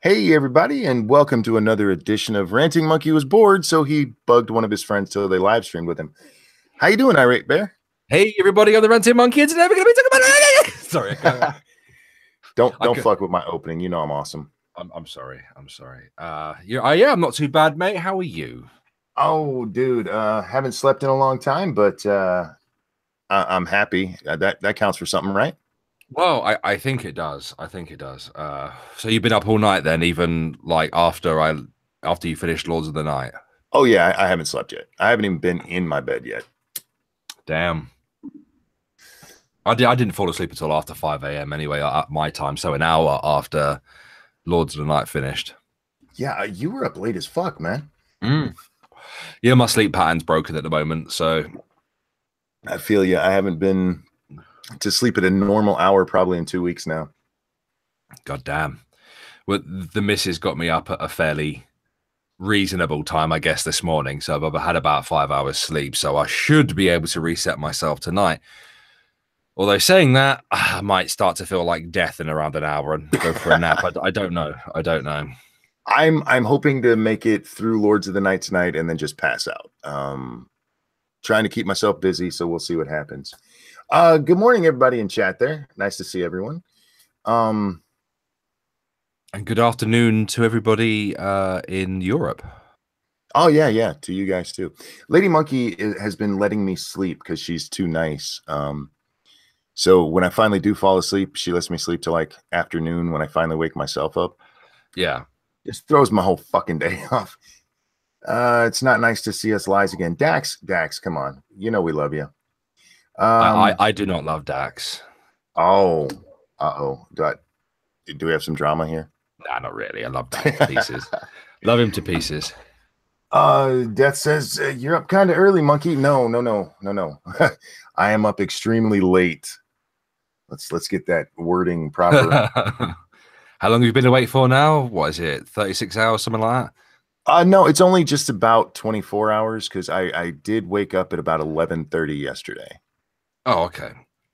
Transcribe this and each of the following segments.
Hey everybody, and welcome to another edition of Ranting. Monkey was bored, so he bugged one of his friends till they live streamed with him. How you doing, Irate Bear? Hey everybody on the Ranting Monkey, it's never going to be talking about it. Sorry, don't fuck with my opening. You know I'm awesome. I'm sorry. Yeah, I'm not too bad, mate. How are you? Oh, dude, haven't slept in a long time, but I'm happy. That counts for something, right? Well, I think it does. So you've been up all night then, even like after you finished Lords of the Night? Oh yeah, I haven't slept yet. I haven't even been in my bed yet. Damn. I didn't fall asleep until after 5 a.m. anyway, at my time. So an hour after Lords of the Night finished. Yeah, you were up late as fuck, man. Yeah, my sleep pattern's broken at the moment, so I feel you. I haven't been to sleep at a normal hour probably in 2 weeks now. God damn. Well, the missus got me up at a fairly reasonable time, I guess, this morning. So I've had about 5 hours sleep. So I should be able to reset myself tonight. Although saying that, I might start to feel like death in around an hour and go for a nap. I don't know. I'm hoping to make it through Lords of the Night tonight and then just pass out. Trying to keep myself busy, so we'll see what happens. Good morning, everybody in chat there. Nice to see everyone. And good afternoon to everybody in Europe. Oh, yeah, to you guys too. Lady Monkey has been letting me sleep because she's too nice. So when I finally do fall asleep, she lets me sleep till like afternoon when I finally wake myself up. Yeah. Just throws my whole fucking day off. It's not nice to see us lies again. Dax, come on. You know we love you. I do not love Dax. Oh, uh-oh. Do we have some drama here? Nah, not really. I love Dax to pieces. Love him to pieces. Death says, you're up kind of early, Monkey. No. I am up extremely late. Let's get that wording proper. How long have you been awake for now? What is it? 36 hours, something like that? No, it's only just about 24 hours because I did wake up at about 11:30 yesterday. Oh, okay.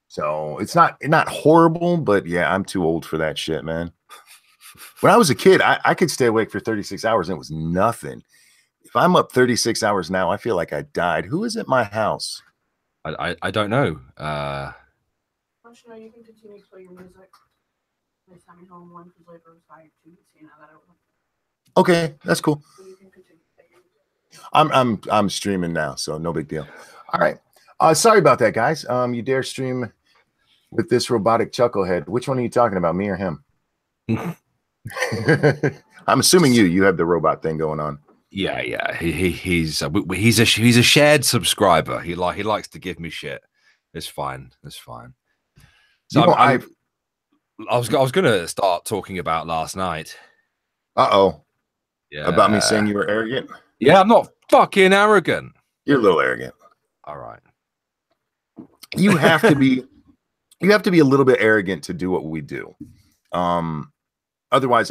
So it's not horrible, but yeah, I'm too old for that shit, man. When I was a kid, I could stay awake for 36 hours and it was nothing. If I'm up 36 hours now, I feel like I died. Who is at my house? I don't know. You can continue to play your music. Home okay, that's cool. I'm streaming now, so no big deal. All right. Sorry about that, guys. You dare stream with this robotic chucklehead. Which one are you talking about, me or him? I'm assuming you have the robot thing going on. Yeah. He's a shared subscriber. He likes to give me shit. It's fine. So I was gonna start talking about last night. Uh-oh. Yeah. About me saying you were arrogant? Yeah, I'm not fucking arrogant. You're a little arrogant. All right. You have to be a little bit arrogant to do what we do. Otherwise,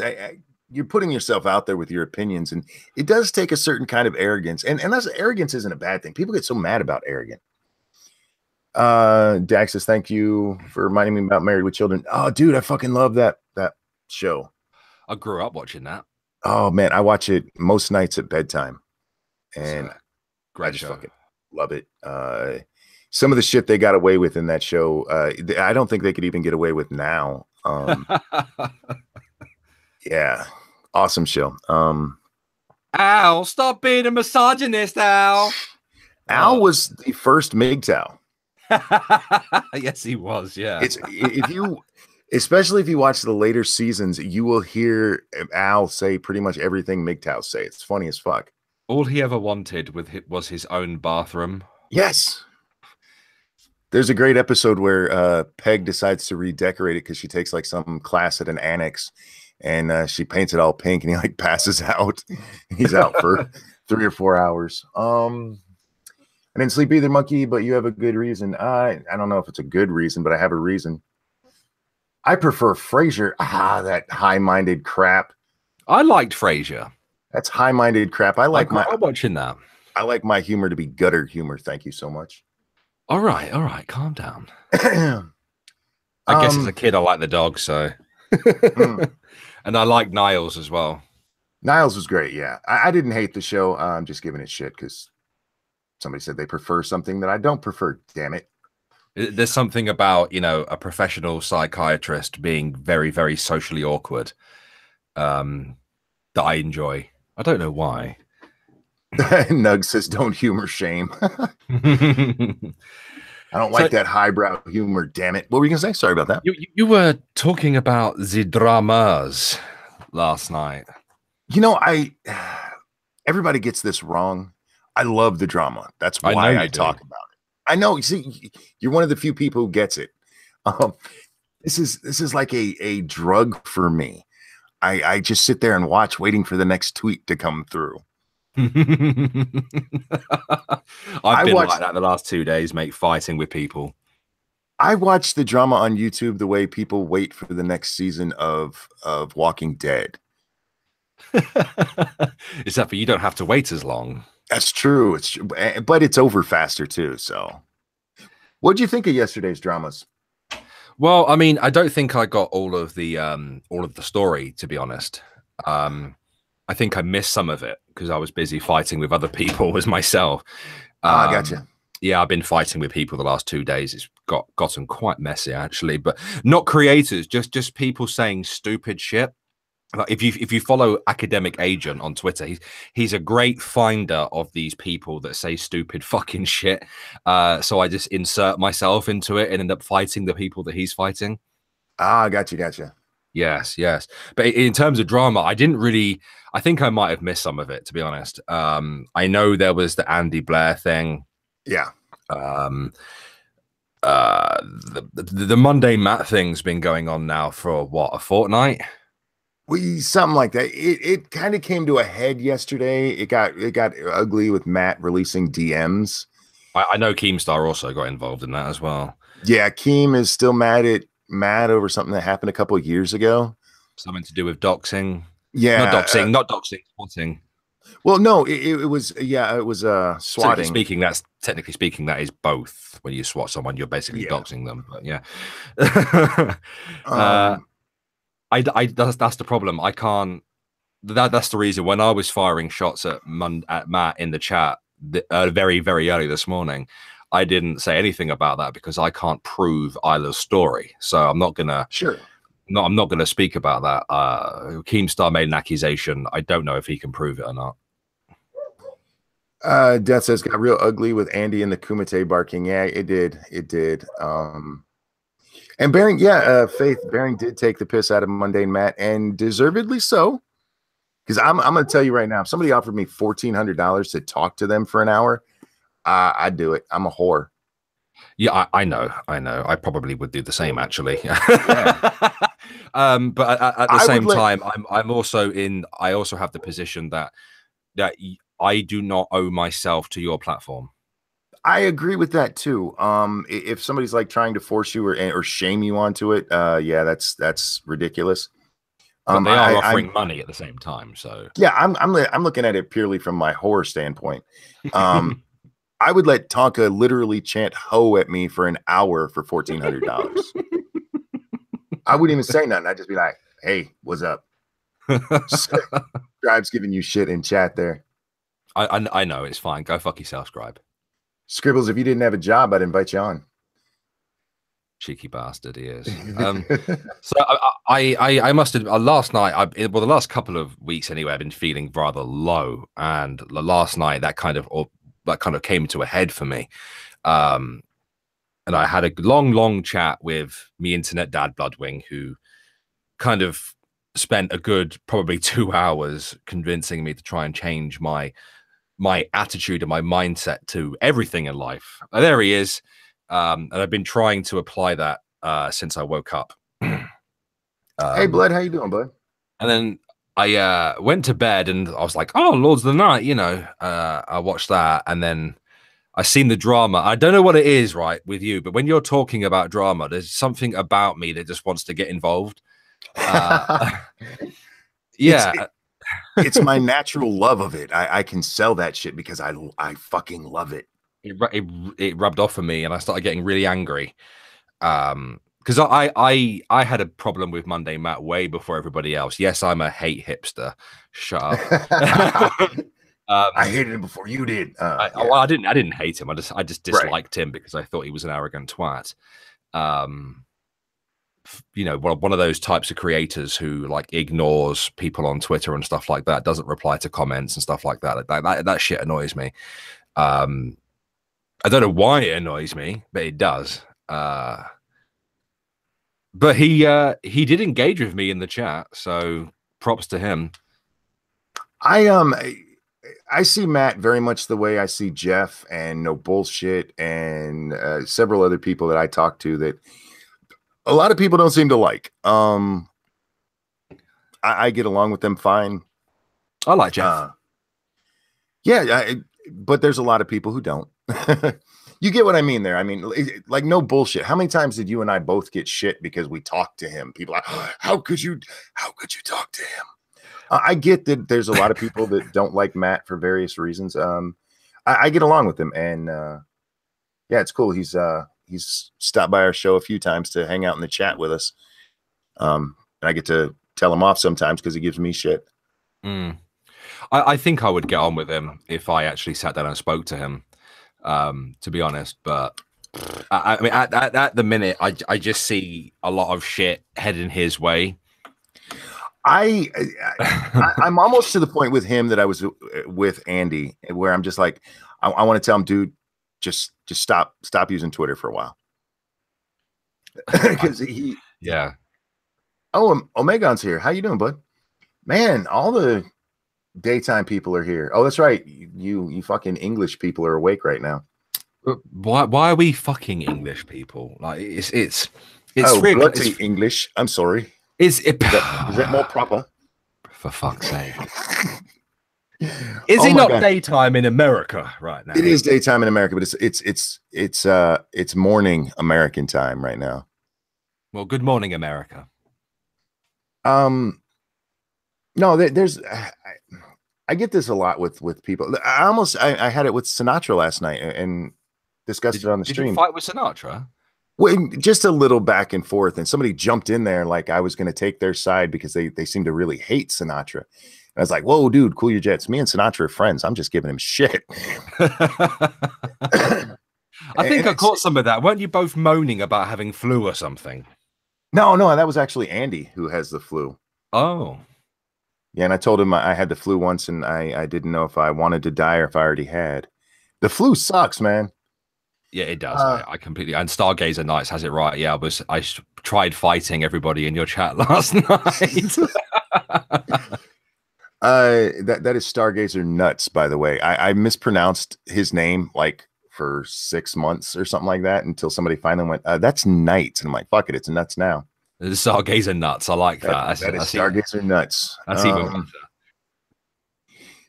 you're putting yourself out there with your opinions, and it does take a certain kind of arrogance. And that's arrogance isn't a bad thing. People get so mad about arrogant. Dax says, thank you for reminding me about Married with Children. Oh, dude, I fucking love that show. I grew up watching that. Oh man, I watch it most nights at bedtime, and I just fucking love it. Some of the shit they got away with in that show, I don't think they could even get away with now. Yeah, awesome show. Al, stop being a misogynist, Al. Al was the first MGTOW. Yes, he was. Yeah. Especially if you watch the later seasons, you will hear Al say pretty much everything MGTOWs say. It's funny as fuck. All he ever wanted was his own bathroom. Yes. There's a great episode where Peg decides to redecorate it because she takes like some class at an annex and she paints it all pink and he like passes out. He's out for 3 or 4 hours. I didn't sleep either, Monkey, but you have a good reason. I don't know if it's a good reason, but I have a reason. I prefer Frasier. That high-minded crap. I liked Frasier. That's high-minded crap. I'm watching that. I like my humor to be gutter humor. Thank you so much. All right. Calm down. I guess as a kid, I like the dog, so. Mm. And I like Niles as well. Niles was great. Yeah, I didn't hate the show. I'm just giving it shit because somebody said they prefer something that I don't prefer. Damn it. There's something about, you know, a professional psychiatrist being very, very socially awkward that I enjoy. I don't know why. Nug says, "Don't humor shame." I don't like that highbrow humor. Damn it! What were you gonna say? Sorry about that. You were talking about the dramas last night. You know, everybody gets this wrong. I love the drama. That's why I talk about it. I know. You see, you're one of the few people who gets it. This is like a drug for me. I just sit there and watch, waiting for the next tweet to come through. I've been like that the last 2 days, mate, fighting with people. I watch the drama on YouTube the way people wait for the next season of Walking Dead. Except for you don't have to wait as long. That's true. But it's over faster too. So, what did you think of yesterday's dramas? Well, I mean, I don't think I got all of the story, to be honest. I think I missed some of it because I was busy fighting with other people as myself. I gotcha. Yeah, I've been fighting with people the last 2 days. It's gotten quite messy, actually, but not creators, just people saying stupid shit. Like if you follow Academic Agent on Twitter, he's a great finder of these people that say stupid fucking shit. So I just insert myself into it and end up fighting the people that he's fighting. Gotcha. Yes. But in terms of drama, I think I might have missed some of it, to be honest. I know there was the Andy Blair thing. Yeah. The Monday Matt thing's been going on now for what, a fortnight? Something like that. It kind of came to a head yesterday. It got ugly with Matt releasing DMs. I know Keemstar also got involved in that as well. Yeah, Keem is still mad at Matt over something that happened a couple of years ago. Something to do with doxing. Yeah, not doxing, swatting. Well, no, it was swatting. Technically speaking, that is both. When you swat someone, you're basically doxing them. But yeah. That's the problem. I can't. That's the reason. When I was firing shots at Matt in the chat very, very early this morning, I didn't say anything about that because I can't prove Isla's story. So I'm not gonna. Sure. No, I'm not gonna speak about that. Keemstar made an accusation. I don't know if he can prove it or not. Death says got real ugly with Andy and the Kumite barking. Yeah, it did. And Bering, Faith, Bering did take the piss out of Mundane Matt, and deservedly so. Because I'm going to tell you right now, if somebody offered me $1,400 to talk to them for an hour, I'd do it. I'm a whore. Yeah, I know. I probably would do the same, actually. Yeah. But at the same time, I'm also in. I also have the position that I do not owe myself to your platform. I agree with that too. If somebody's like trying to force you or shame you onto it, yeah, that's ridiculous. But they are offering money at the same time, so yeah, I'm looking at it purely from my horror standpoint. I would let Tonka literally chant "ho" at me for an hour for $1,400. I wouldn't even say nothing. I'd just be like, "Hey, what's up?" Scribe's giving you shit in chat there. I know, it's fine. Go fuck yourself, Scribe. Scribbles, if you didn't have a job, I'd invite you on. Cheeky bastard he is. So I must have last night. The last couple of weeks anyway, I've been feeling rather low, and last night that kind of came to a head for me. And I had a long chat with me internet dad Bloodwing, who kind of spent a good probably 2 hours convincing me to try and change my attitude and my mindset to everything in life. And there he is. And I've been trying to apply that since I woke up. Hey, Blood, how you doing, bud? And then I went to bed and I was like, oh, Lords of the Night, I watched that. And then I seen the drama. I don't know what it is, right, with you, but when you're talking about drama, there's something about me that just wants to get involved. Yeah. It's my natural love of it. I can sell that shit because I fucking love it. It rubbed off on me, and I started getting really angry because because I had a problem with Monday Matt way before everybody else. Yes, I'm a hate hipster. Shut up. I hated him before you did. Well, I didn't hate him. I just disliked Right. him because I thought he was an arrogant twat. You know, one of those types of creators who like ignores people on Twitter and stuff like that, doesn't reply to comments and stuff like that. That shit annoys me. I don't know why it annoys me, but it does. But he did engage with me in the chat, so props to him. I see Matt very much the way I see Jeff and No Bullshit and several other people that I talk to that a lot of people don't seem to like. I get along with them fine. I like Jeff. But there's a lot of people who don't. You get what I mean there. I mean, like No Bullshit. How many times did you and I both get shit because we talked to him? People are like, how could you talk to him? I get that there's a lot of people that don't like Matt for various reasons. I get along with him, and yeah, it's cool. He's stopped by our show a few times to hang out in the chat with us. And I get to tell him off sometimes because he gives me shit. I think I would get on with him if I actually sat down and spoke to him, to be honest. But I mean, at the minute, I just see a lot of shit heading his way. I'm almost to the point with him that I was with Andy, where I'm just like, I want to tell him, dude, just stop using Twitter for a while. Because yeah. Oh, Omegon's here. How you doing, bud? Man, all the daytime people are here. Oh, that's right. You fucking English people are awake right now. Why are we fucking English people? Like it's bloody English. I'm sorry. Is that more proper? For fuck's sake. Is it not daytime in America right now? It is daytime in America, but it's morning American time right now. Well, good morning, America. No, there's I get this a lot with people. I had it with Sinatra last night and discussed it on the stream. Did you fight with Sinatra? Well, just a little back and forth, and somebody jumped in there like I was going to take their side because they seem to really hate Sinatra. And I was like, "Whoa, dude, cool your jets. Me and Sinatra are friends. I'm just giving him shit." I think I caught some of that. Weren't you both moaning about having flu or something? No, that was actually Andy who has the flu. Oh, yeah, and I told him I had the flu once, and I didn't know if I wanted to die or if I already had. The flu sucks, man. Yeah, it does. I completely. And Stargazer Nights has it right. Yeah, I tried fighting everybody in your chat last night. That is Stargazer Nuts, by the way. I mispronounced his name like for 6 months or something like that until somebody finally went, "That's Nights," and I'm like, "Fuck it, it's Nuts now." The Stargazer Nuts. I like that. That is Stargazer Nuts. That's even better.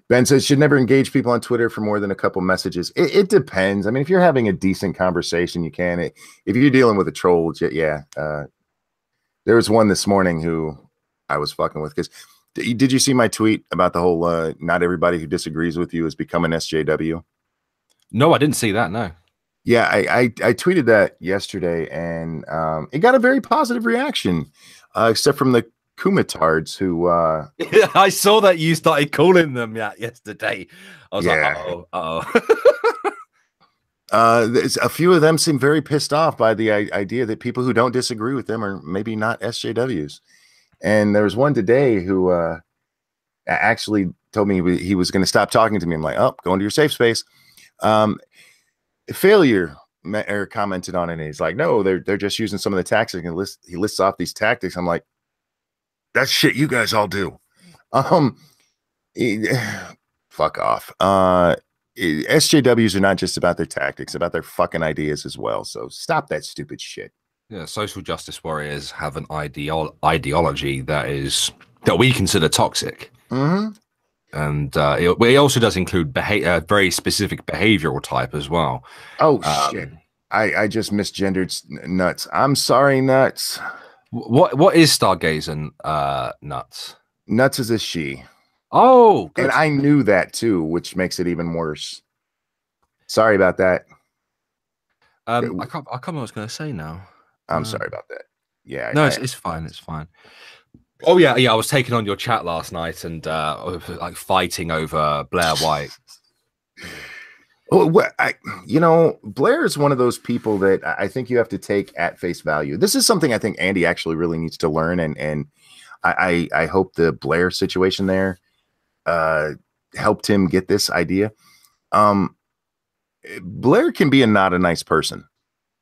Ben says, should never engage people on Twitter for more than a couple messages. It depends. I mean, if you're having a decent conversation, you can. If you're dealing with a troll, yeah. There was one this morning who I was fucking with. Because did you see my tweet about the whole not everybody who disagrees with you is becoming SJW? No, I didn't see that, no. Yeah, I tweeted that yesterday, and it got a very positive reaction, except from the Kumatards who I saw that you started calling them yesterday. I was like, a few of them seem very pissed off by the idea that people who don't disagree with them are maybe not SJWs. And there was one today who actually told me he was going to stop talking to me. I'm like, oh, go into your safe space. Failure commented on it, and he's like, no, they're just using some of the tactics, and he lists off these tactics. I'm like, that's shit you guys all do. Fuck off. SJWs are not just about their tactics, about their fucking ideas as well. So stop that stupid shit. Yeah, social justice warriors have an ideology that we consider toxic. Mm-hmm. And it also does include very specific behavioral type as well. Oh, shit. I just misgendered Nuts. I'm sorry, Nuts. What is Stargazer Nuts? Nuts is a she. Oh, good. And I knew that too, which makes it even worse. Sorry about that. I can't remember what I was going to say now. I'm sorry about that. Yeah, No, it's fine. It's fine. Oh yeah, yeah. I was taking on your chat last night and like fighting over Blair White. Oh, Blair is one of those people that I think you have to take at face value. This is something I think Andy actually really needs to learn, and I hope the Blair situation there helped him get this idea. Blair can be not a nice person.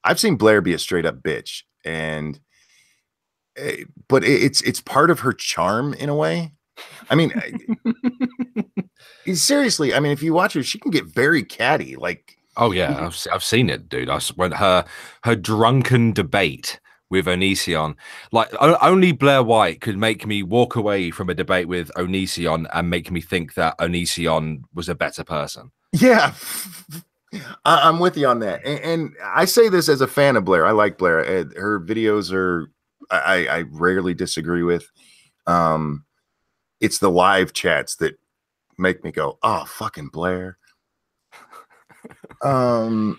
I've seen Blair be a straight up bitch, but it's part of her charm in a way. I mean, seriously, I mean, if you watch her, she can get very catty. Like, oh yeah, I've seen it, dude. When her drunken debate with Onision, like only Blair White could make me walk away from a debate with Onision and make me think that Onision was a better person. Yeah, I'm with you on that, and I say this as a fan of Blair. I like Blair. Her videos are I rarely disagree with. It's the live chats that make me go, "Oh, fucking Blair." I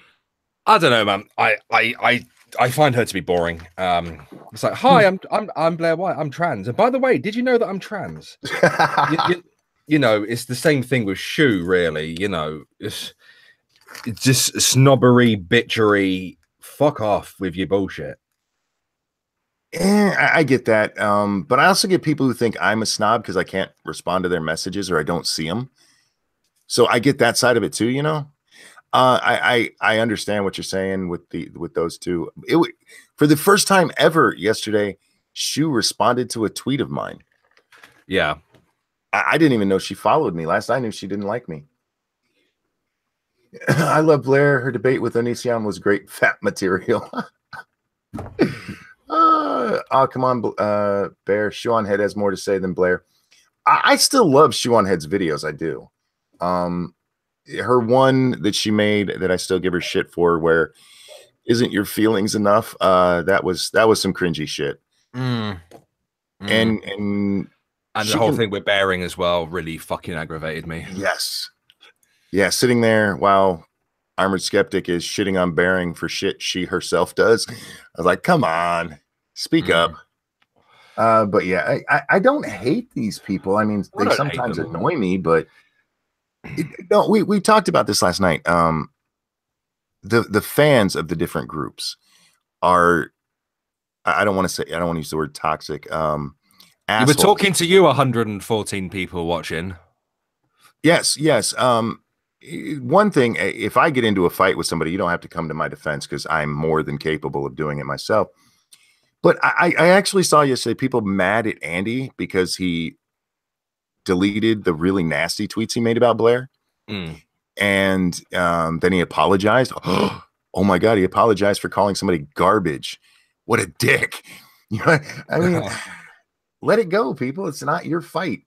don't know, man. I find her to be boring. It's like, hi, I'm Blair White. I'm trans, and by the way, did you know that I'm trans? you know, it's the same thing with Shu, really. You know, it's just snobbery, bitchery. Fuck off with your bullshit. I get that, but I also get people who think I'm a snob because I can't respond to their messages or I don't see them. So I get that side of it too, you know. I understand what you're saying with those two. For the first time ever yesterday, Shu responded to a tweet of mine. Yeah, I didn't even know she followed me. Last I knew, she didn't like me. I love Blair. Her debate with Onision was great fat material. Oh, come on, Bear. Shu on Head has more to say than Blair. I still love Shu on Head's videos. I do. Her one that she made that I still give her shit for, where isn't your feelings enough? That was some cringy shit. And the whole thing with Bearing as well really fucking aggravated me. Yes. Yeah, sitting there while Armored Skeptic is shitting on Bearing for shit she herself does. I was like, come on, speak up. But yeah, I don't hate these people. I mean, they sometimes annoy me, but no, we talked about this last night. The fans of the different groups are, I don't want to use the word toxic. We're talking to you, 114 people watching. Yes. One thing, if I get into a fight with somebody, you don't have to come to my defense because I'm more than capable of doing it myself. But I actually saw yesterday people mad at Andy because he deleted the really nasty tweets he made about Blair. And then he apologized. Oh my God, he apologized for calling somebody garbage. What a dick. You know, I mean, let it go, people. It's not your fight.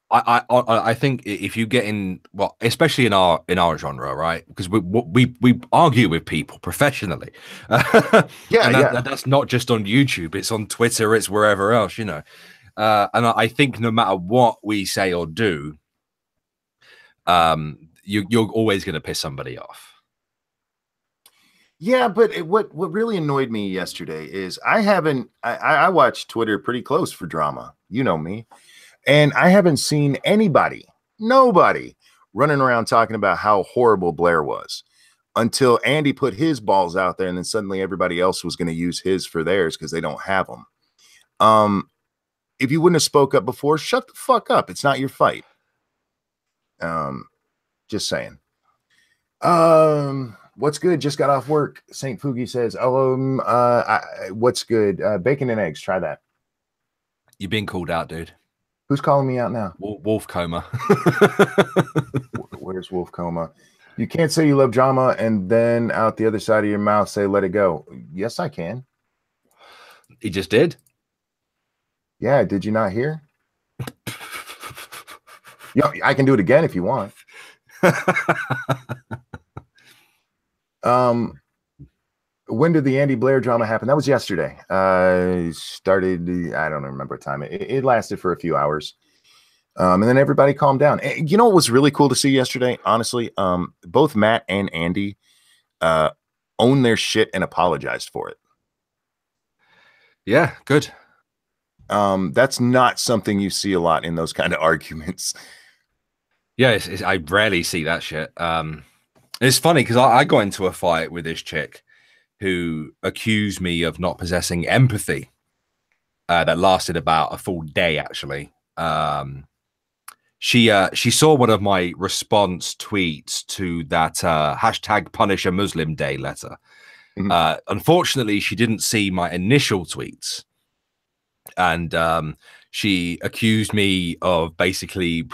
I think if you get in, well, especially in our genre, right? Because we argue with people professionally. That's not just on YouTube. It's on Twitter. It's wherever else, you know. And I think no matter what we say or do, you're always going to piss somebody off. Yeah, but what really annoyed me yesterday is I watch Twitter pretty close for drama. You know me. And I haven't seen nobody running around talking about how horrible Blair was until Andy put his balls out there, and then suddenly everybody else was going to use his for theirs because they don't have them. If you wouldn't have spoke up before, shut the fuck up. It's not your fight. Just saying. What's good? Just got off work. St. Fugi says, what's good? Bacon and eggs. Try that. You're being called out, dude. Who's calling me out now? Wolf Coma. Where's Wolf Coma? You can't say you love drama and then out the other side of your mouth say let it go. Yes, I can. He just did. Yeah, did you not hear? Yeah, I can do it again if you want. When did the Andy Blair drama happen? That was yesterday. Started, I don't remember what time. It lasted for a few hours. And then everybody calmed down. And you know what was really cool to see yesterday? Honestly, both Matt and Andy owned their shit and apologized for it. Yeah, good. That's not something you see a lot in those kind of arguments. Yeah, I rarely see that shit. It's funny because I got into a fight with this chick who accused me of not possessing empathy. That lasted about a full day, actually. She saw one of my response tweets to that hashtag Punish a Muslim Day letter. Unfortunately, she didn't see my initial tweets, and she accused me of basically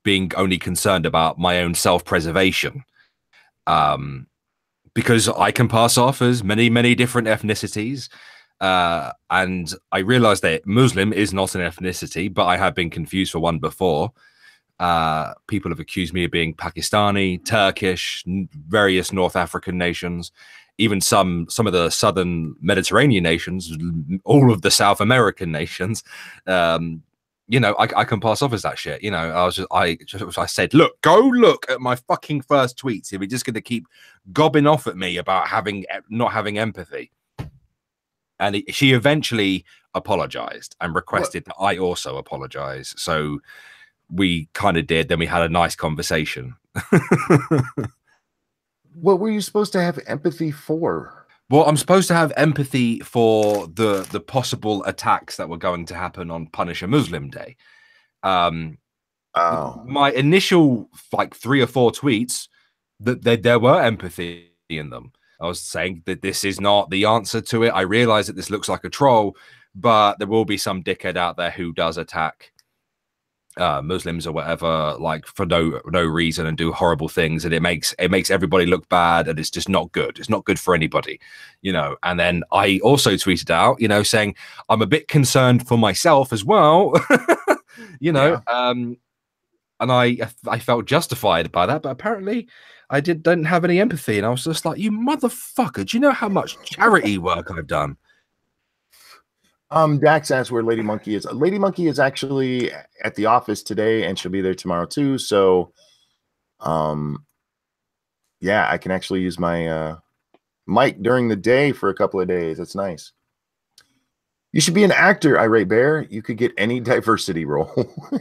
being only concerned about my own self-preservation. Because I can pass off as many different ethnicities. And I realized that Muslim is not an ethnicity, but I have been confused for one before. People have accused me of being Pakistani, Turkish, various North African nations, even some of the southern Mediterranean nations, all of the South American nations. You know, I can pass off as that shit. You know, I said, look, go look at my fucking first tweets if you're just going to keep gobbing off at me about not having empathy. And she eventually apologized and requested that I also apologize. So we kind of did. Then we had a nice conversation. What were you supposed to have empathy for? Well, I'm supposed to have empathy for the possible attacks that were going to happen on Punish a Muslim Day. My initial like 3 or 4 tweets that there were empathy in them. I was saying that this is not the answer to it. I realize that this looks like a troll, but there will be some dickhead out there who does attack Muslims or whatever, like for no reason, and do horrible things, and it makes everybody look bad, and it's just not good. It's not good for anybody, you know. And then I also tweeted out, you know, saying I'm a bit concerned for myself as well, you know. Yeah. And I felt justified by that, but apparently I didn't have any empathy, and I was just like, you motherfucker, do you know how much charity work I've done? Dax asks where Lady Monkey is. Lady Monkey is actually at the office today, and she'll be there tomorrow too. So, yeah, I can actually use my mic during the day for a couple of days. That's nice. You should be an actor, Irate Bear. You could get any diversity role.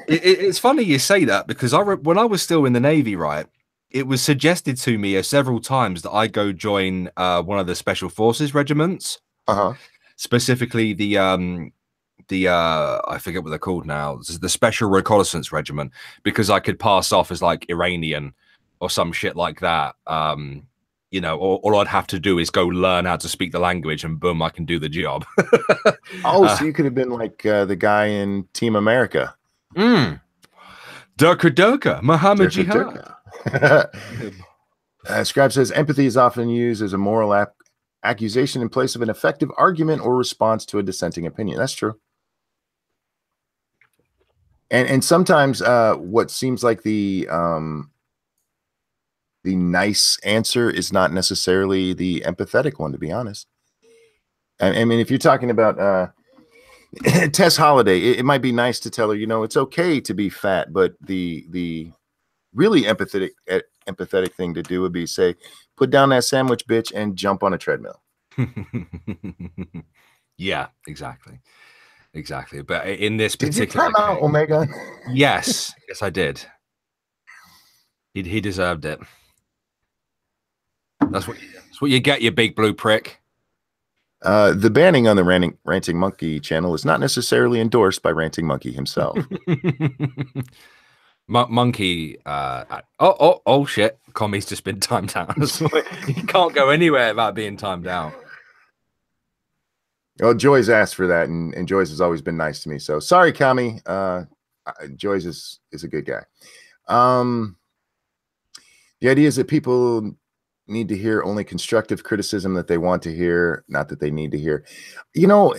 It's funny you say that, because when I was still in the Navy, right, it was suggested to me several times that I go join one of the Special Forces regiments. Specifically the I forget what they're called now, the Special Reconnaissance Regiment, because I could pass off as like Iranian or some shit like that. You know, all I'd have to do is go learn how to speak the language, and boom, I can do the job. So you could have been like the guy in Team America. Durka Durka, Muhammad Jihad. Scribe says empathy is often used as a moral accusation in place of an effective argument or response to a dissenting opinion. That's true. And sometimes what seems like the nice answer is not necessarily the empathetic one, to be honest. I mean, if you're talking about Tess Holiday, it might be nice to tell her, you know, it's okay to be fat, but the really empathetic thing to do would be say, put down that sandwich, bitch, and jump on a treadmill. Yeah, exactly. But in this particular case, out, Omega? Yes, I did. He deserved it. That's what you get, you big blue prick. The banning on the Ranting Monkey channel is not necessarily endorsed by Ranting Monkey himself. Monkey, oh shit! Commie's just been timed out. He can't go anywhere without being timed out. Well, Joyce asked for that, and Joyce has always been nice to me. So sorry, Commie. Joyce is a good guy. The idea is that people need to hear only constructive criticism that they want to hear, not that they need to hear. You know,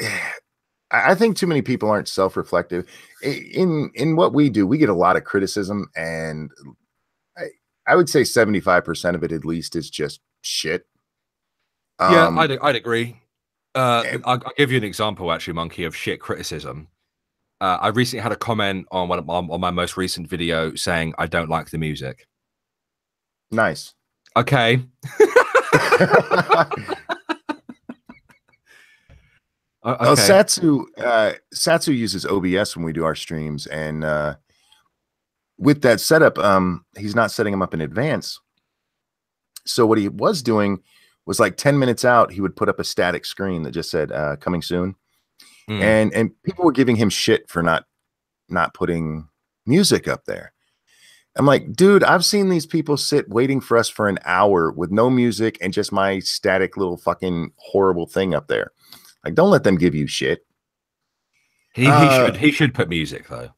I think too many people aren't self-reflective. In what we do, we get a lot of criticism, and I would say 75% of it at least is just shit. Yeah, I'd agree. I'll give you an example, actually, Monkey, of shit criticism. I recently had a comment on my most recent video saying I don't like the music. Nice. Okay. Oh, Okay. Satsu uses OBS when we do our streams, and with that setup, he's not setting them up in advance. So what he was doing was like 10 minutes out, he would put up a static screen that just said coming soon. And people were giving him shit for not putting music up there. I'm like, dude, I've seen these people sit waiting for us for an hour with no music and just my static little fucking horrible thing up there. Like, don't let them give you shit. He should put music though.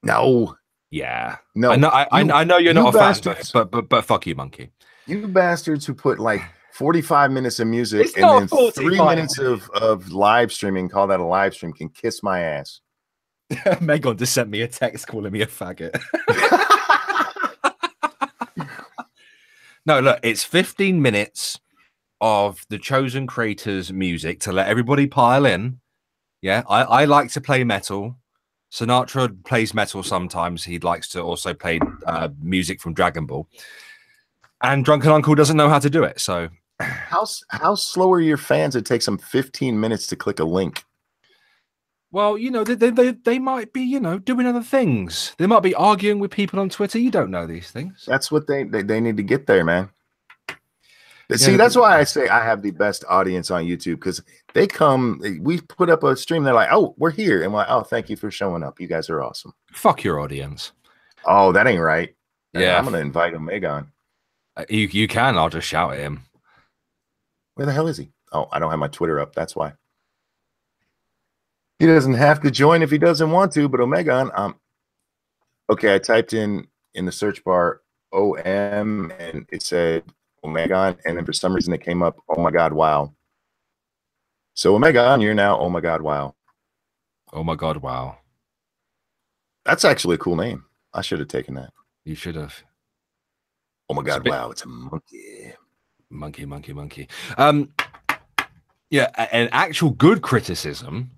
No. Yeah. No. I know you're not a fan, but fuck you, monkey. You bastards who put like 45 minutes of music It's and not then 3 45 minutes of live streaming, call that a live stream, can kiss my ass. Megan just sent me a text calling me a faggot. No, look, it's 15 minutes of the chosen creator's music to let everybody pile in. Yeah, I like to play metal. Sinatra plays metal sometimes. He likes to also play music from Dragon Ball. And Drunken Uncle doesn't know how to do it. So how slow are your fans? It takes them 15 minutes to click a link. Well, you know, they might be, you know, doing other things. They might be arguing with people on Twitter. You don't know these things. That's what they need to get there, man. See, that's why I say I have the best audience on YouTube, because they come, we put up a stream, they're like, oh, we're here. And we're like, oh, thank you for showing up. You guys are awesome. Fuck your audience. Oh, that ain't right. Yeah. I'm going to invite Omega on. You can. I'll just shout at him. Where the hell is he? Oh, I don't have my Twitter up. That's why. He doesn't have to join if he doesn't want to, but Omega on. Okay, I typed in the search bar OM and it said Omega, and then for some reason it came up, oh my God, wow. So Omega, you're now, oh my God, wow. Oh my God, wow. That's actually a cool name. I should have taken that. You should have. Oh my God, wow, it's a monkey. Monkey. Yeah, an actual good criticism,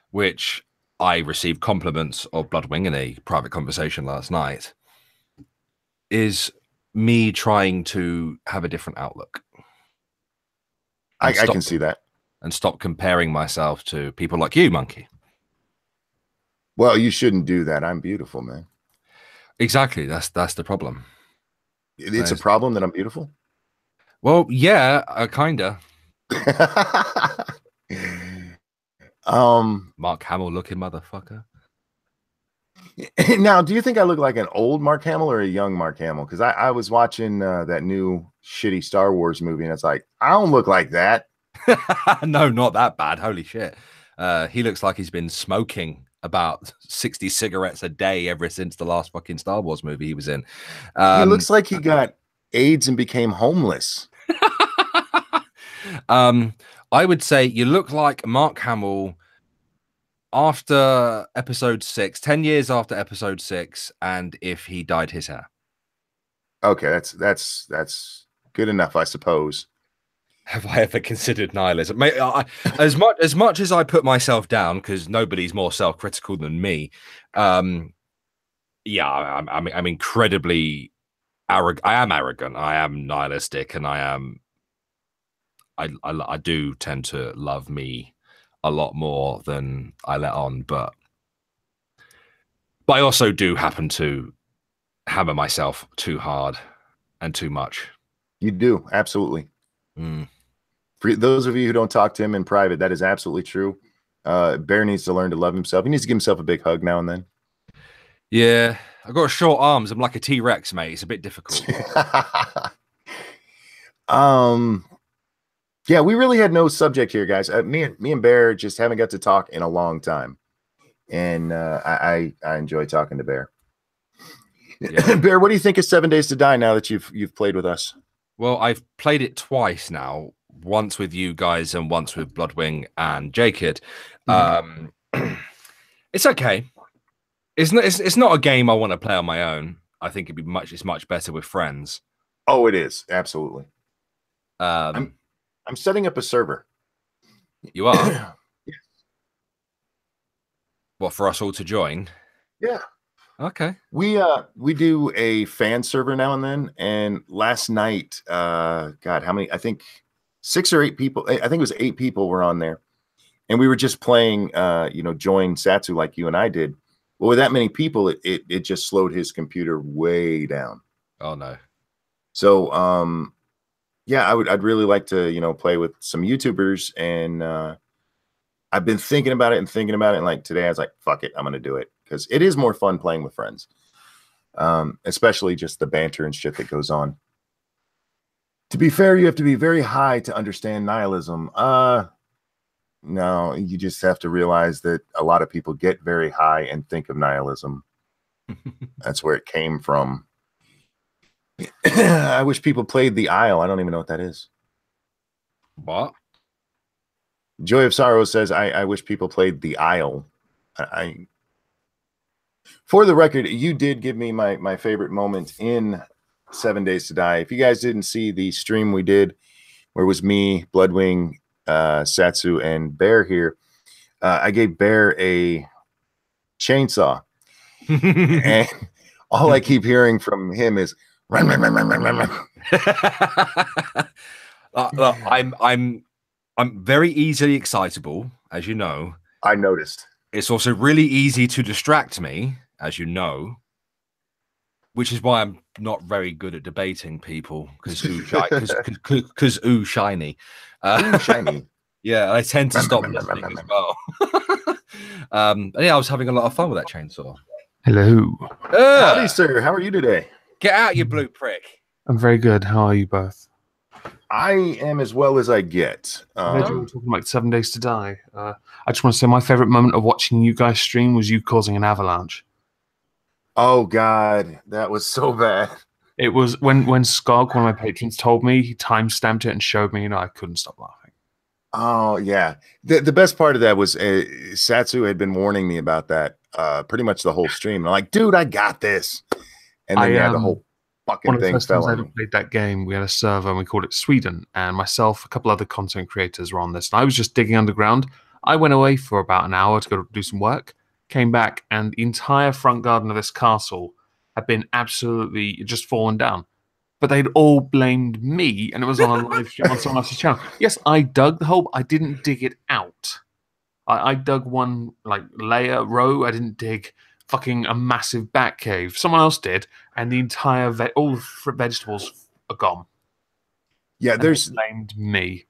which I received compliments of Bloodwing in a private conversation last night, is me trying to have a different outlook. I can see that. And stop comparing myself to people like you, monkey. Well, you shouldn't do that. I'm beautiful, man. Exactly. That's the problem. It's a problem that I'm beautiful? Well, yeah, kinda. Mark Hamill looking motherfucker. Now, do you think I look like an old Mark Hamill or a young Mark Hamill? Because I was watching that new shitty Star Wars movie, and it's like, I don't look like that. No, not that bad. Holy shit. He looks like he's been smoking about 60 cigarettes a day ever since the last fucking Star Wars movie he was in. He looks like he got AIDS and became homeless. I would say you look like Mark Hamill after episode 6, 10 years after episode 6, and if he dyed his hair. Okay, that's good enough, I suppose. Have I ever considered nihilism? Mate, as much as I put myself down, because nobody's more self-critical than me, yeah, I'm incredibly arrogant. I am arrogant. I am nihilistic, and I do tend to love me a lot more than I let on, but I also do happen to hammer myself too hard and too much. You do, absolutely. For those of you who don't talk to him in private, that is absolutely true. Bear needs to learn to love himself. He needs to give himself a big hug now and then. Yeah, I've got short arms. I'm like a T-Rex, mate. It's a bit difficult. Yeah, we really had no subject here, guys. Me and Bear just haven't got to talk in a long time, and I enjoy talking to Bear. Yeah. Bear, what do you think of 7 Days to Die now that you've played with us? Well, I've played it twice now. Once with you guys and once with Bloodwing and Jacob. It's okay. It's not a game I want to play on my own. I think it's much better with friends. Oh, it is, absolutely. I'm setting up a server. You are? Yes. What, for us all to join? Yeah. Okay. We do a fan server now and then, and last night, God, how many? I think 6 or 8 people. I think it was 8 people were on there, and we were just playing, join Satsu like you and I did. Well, with that many people, it just slowed his computer way down. Oh no. So, yeah, I'd really like to, play with some YouTubers, and I've been thinking about it. And like today, I was like, fuck it, I'm gonna do it because it is more fun playing with friends, especially just the banter and shit that goes on. To be fair, you have to be very high to understand nihilism. No, you just have to realize that a lot of people get very high and think of nihilism. That's where it came from. I wish people played the Isle. I don't even know what that is. What? Joy of Sorrow says, I wish people played the Isle. For the record, you did give me my favorite moment in 7 Days to Die. If you guys didn't see the stream we did, where it was me, Bloodwing, Satsu, and Bear here, I gave Bear a chainsaw. And all I keep hearing from him is run, run, run, run, run, run, run. Look, I'm very easily excitable, as you know. I noticed. It's also really easy to distract me, as you know, which is why I'm not very good at debating people because ooh shiny. Ooh, shiny. Yeah, I tend to stop listening as well. Yeah, I was having a lot of fun with that chainsaw. Hello. Howdy, sir. How are you today? Get out, you blue prick. I'm very good. How are you both? I am as well as I get. I heard you were talking like 7 Days to Die. I just want to say my favorite moment of watching you guys stream was you causing an avalanche. Oh, God. That was so bad. It was when Skog, one of my patrons, told me, he time-stamped it and showed me, and I couldn't stop laughing. Oh, yeah. The best part of that was Satsu had been warning me about that pretty much the whole stream. I'm like, dude, I got this. And then, the whole fucking thing fell on me. When I first played that game, we had a server, and we called it Sweden, and myself, a couple other content creators were on this, and I was just digging underground. I went away for about an hour to go do some work, came back, and the entire front garden of this castle had been absolutely just fallen down. But they'd all blamed me, and it was on a live stream on someone else's channel. Yes, I dug the hole. I didn't dig it out. I dug one row. I didn't dig fucking a massive bat cave. Someone else did, and the entire all the vegetables are gone. Yeah, and there's they blamed me.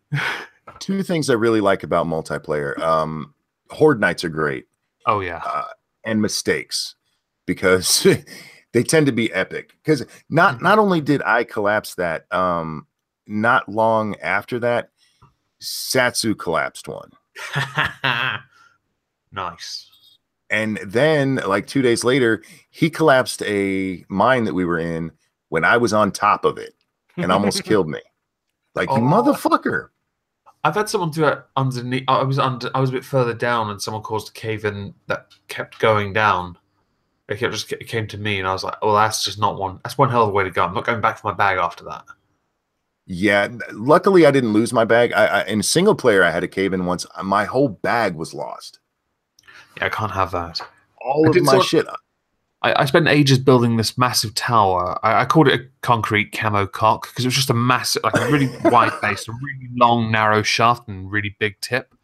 two things I really like about multiplayer. Horde nights are great. Oh yeah, and mistakes, because they tend to be epic. Because not only did I collapse that, not long after that, Satsu collapsed one. Nice. And then, like 2 days later, he collapsed a mine that we were in when I was on top of it and almost killed me. Like, you motherfucker. I've had someone do it underneath. I was a bit further down, and someone caused a cave in that kept going down. It came to me, and I was like, "Oh, that's just not one. That's one hell of a way to go. I'm not going back for my bag after that." Yeah, luckily I didn't lose my bag. In single player, I had a cave in once. My whole bag was lost. Yeah, I can't have that. All of my shit. I spent ages building this massive tower. I called it a concrete camo cock because it was just a massive, like a really wide base, a really long, narrow shaft, and really big tip.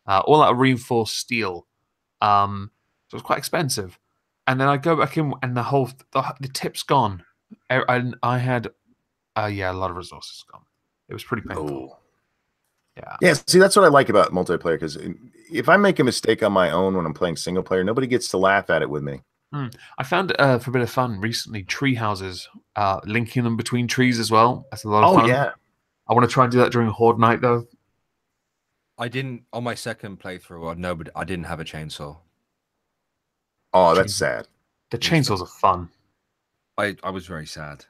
All out of reinforced steel. So it was quite expensive. And then I go back in, and the tip's gone. And I had, a lot of resources gone. It was pretty painful. Oh. Yeah. See, that's what I like about multiplayer, because if I make a mistake on my own when I'm playing single player, nobody gets to laugh at it with me. I found for a bit of fun recently tree houses, linking them between trees as well. That's a lot of fun. Oh yeah. I want to try and do that during Horde night though. I didn't on my second playthrough. I didn't have a chainsaw. Oh, that's sad. The chainsaws are fun. I was very sad.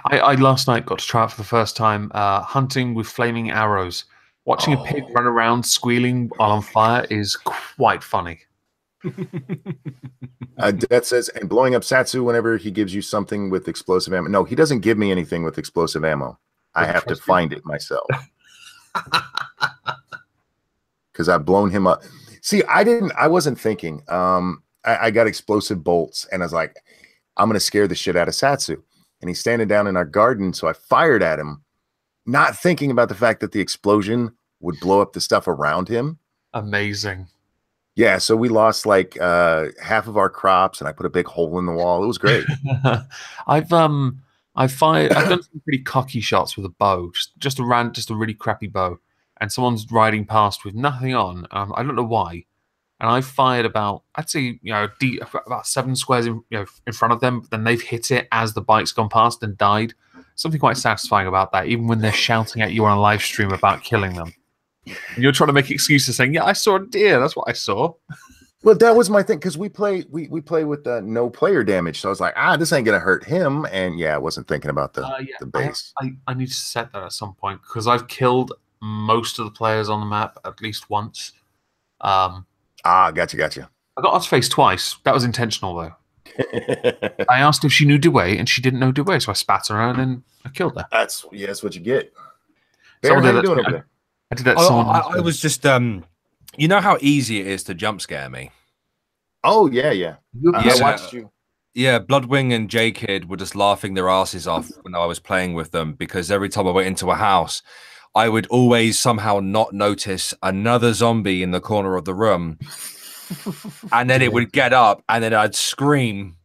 I last night got to try it for the first time, hunting with flaming arrows. Watching a pig run around squealing while on fire is quite funny. Death says, and blowing up Satsu whenever he gives you something with explosive ammo. No, he doesn't give me anything with explosive ammo. I have to find it myself. Because I've blown him up. See, I wasn't thinking. I got explosive bolts, and I was like, I'm going to scare the shit out of Satsu. And he's standing down in our garden, so I fired at him, not thinking about the fact that the explosion would blow up the stuff around him. Amazing. Yeah, so we lost like half of our crops, and I put a big hole in the wall. It was great. I've I've done some pretty cocky shots with a bow, just a really crappy bow, and someone's riding past with nothing on. I don't know why, and I fired about, I'd say, about 7 squares in front of them. But then they've hit it as the bike's gone past and died. Something quite satisfying about that, even when they're shouting at you on a live stream about killing them. And you're trying to make excuses saying, "Yeah, I saw a deer. That's what I saw." Well, that was my thing, because we play with no player damage, so I was like, this ain't gonna hurt him, and yeah, I wasn't thinking about the base. I need to set that at some point because I've killed most of the players on the map at least once. Gotcha. I got Ozface twice. That was intentional though. I asked if she knew Dewey, and she didn't know Dewey, so I spat her and then I killed her. That's what you get. Bear, how you doing over there? I did that. I was just you know how easy it is to jump scare me. Oh yeah. I watched you. Yeah, Bloodwing and J-Kid were just laughing their asses off when I was playing with them, because every time I went into a house, I would always somehow not notice another zombie in the corner of the room. And then it would get up, and then I'd scream,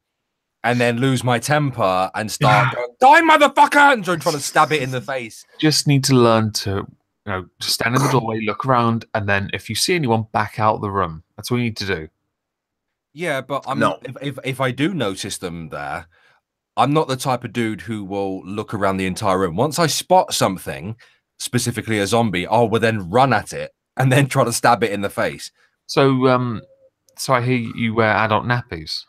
and then lose my temper and start going, "Die, motherfucker!" and trying to stab it in the face. Just need to learn to, just stand in the doorway, look around, and then if you see anyone, back out of the room. That's what you need to do. Yeah, but if I do notice them there, I'm not the type of dude who will look around the entire room. Once I spot something, specifically a zombie, I will then run at it and then try to stab it in the face. So, so I hear you wear adult nappies.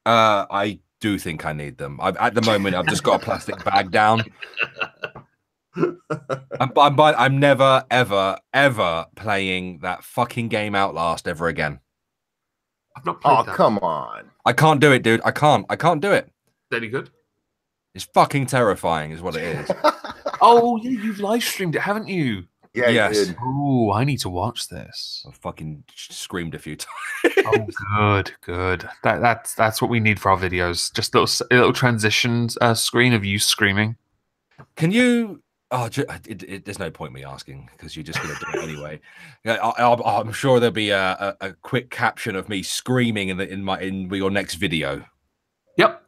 I do think I need them. At the moment, I've just got a plastic bag down. I'm never, ever playing that fucking game Outlast ever again. I've not played that. Come on. I can't do it, dude. I can't do it. Any good? It's fucking terrifying is what it is. Oh, yeah, you've live streamed it, haven't you? Yeah, yes. you did. Oh, I need to watch this. I fucking screamed a few times. Oh, good. That's what we need for our videos. Just little transitions screen of you screaming. Can you? Oh, there's no point me asking because you're just going to do it anyway. I'm sure there'll be a quick caption of me screaming in your next video. Yep.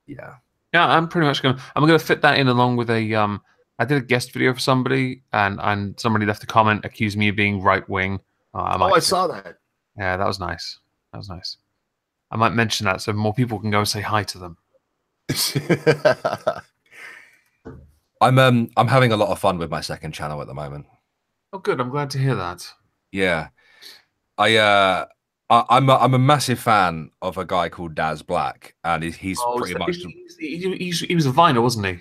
Yeah. Yeah, I'm gonna fit that in along with a I did a guest video for somebody, and somebody left a comment accusing me of being right wing. I saw that. Yeah, that was nice. That was nice. I might mention that so more people can go and say hi to them. I'm having a lot of fun with my second channel at the moment. Oh, good. I'm glad to hear that. Yeah, I'm a massive fan of a guy called Daz Black, and he's pretty much. He was a Viner, wasn't he?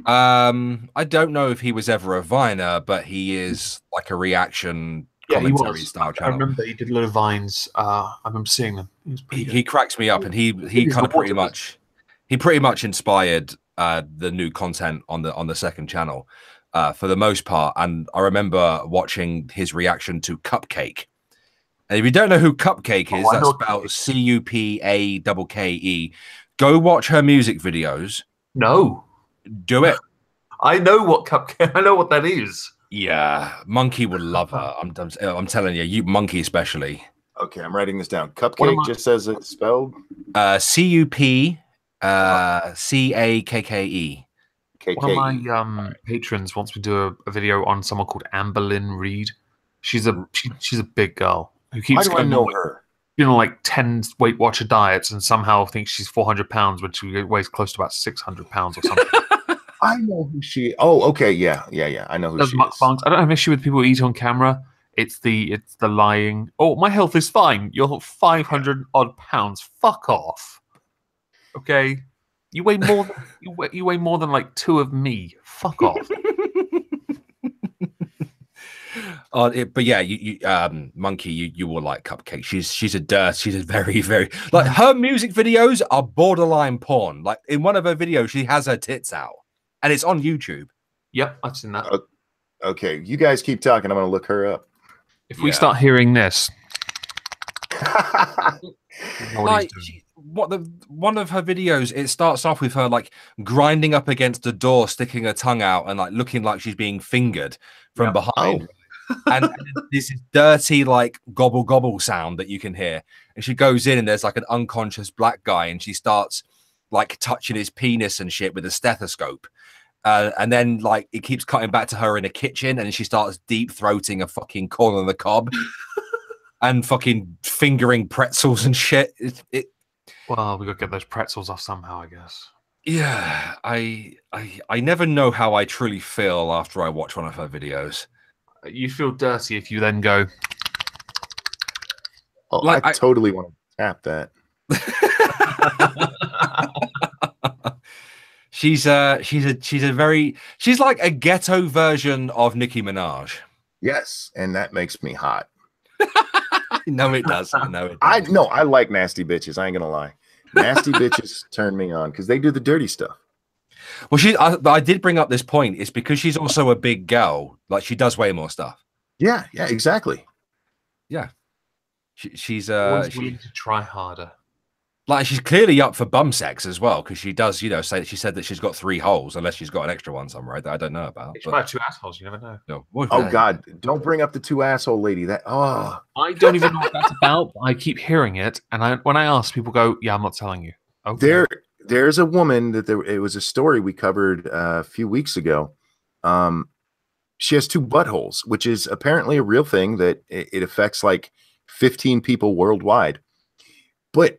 I don't know if he was ever a Viner, but he is like a reaction commentary style channel. I remember he did a lot of Vines. I remember seeing them. He cracks me up, and he kind of pretty much inspired the new content on the second channel for the most part. And I remember watching his reaction to Cupcake. And if you don't know who Cupcake is, that's spelled Cupake. Go watch her music videos. No. Do it. I know what Cupcake. I know what that is. Yeah, Monkey would love her. I'm telling you, Monkey especially. Okay, I'm writing this down. Cupcake just says it's spelled Cupcake. One of my patrons wants me to do a video on someone called Amberlynn Reed. She's a big girl who keeps How do I know her? Like 10 Weight Watcher diets and somehow thinks she's 400 pounds when she weighs close to about 600 pounds or something. I know who she. Oh, okay, yeah. I know who she is. I don't have an issue with people who eat on camera. It's the lying. Oh, my health is fine. You're 500 odd pounds. Fuck off. Okay, you weigh more. You weigh more than like 2 of me. Fuck off. But yeah, you Monkey, you will like Cupcake. She's a very, very like her music videos are borderline porn. Like in one of her videos, she has her tits out, and it's on YouTube. Yep, I've seen that. Okay, you guys keep talking. I'm gonna look her up. If we start hearing this, like one of her videos, it starts off with her like grinding up against a door, sticking her tongue out, and like looking like she's being fingered from behind. and this is dirty, like gobble gobble sound that you can hear. And she goes in, and there's like an unconscious black guy, and she starts like touching his penis and shit with a stethoscope. And then like it keeps cutting back to her in a kitchen, and she starts deep throating a fucking corn on the cob and fucking fingering pretzels and shit. Well, we got to get those pretzels off somehow, I guess. Yeah, I never know how I truly feel after I watch one of her videos. You feel dirty if you then go. Oh, Like, I totally want to tap that. She's like a ghetto version of Nicki Minaj. Yes, and that makes me hot. No, it does. No, it does. I like nasty bitches. I ain't gonna lie. Nasty bitches turn me on because they do the dirty stuff. Well, I did bring up this point. It's because she's also a big girl. Like she does way more stuff. Yeah, exactly. Yeah, she's Always willing to try harder. Like she's clearly up for bum sex as well, because she does, say she said that she's got 3 holes, unless she's got an extra one somewhere that I don't know about. She might have 2 assholes. You never know. No. Oh God! Don't bring up the 2 asshole lady. I don't even know what that's about. I keep hearing it, and when I ask, people go, "Yeah, I'm not telling you." Okay. There's a woman that it was a story we covered a few weeks ago. She has 2 buttholes, which is apparently a real thing that it affects like 15 people worldwide. But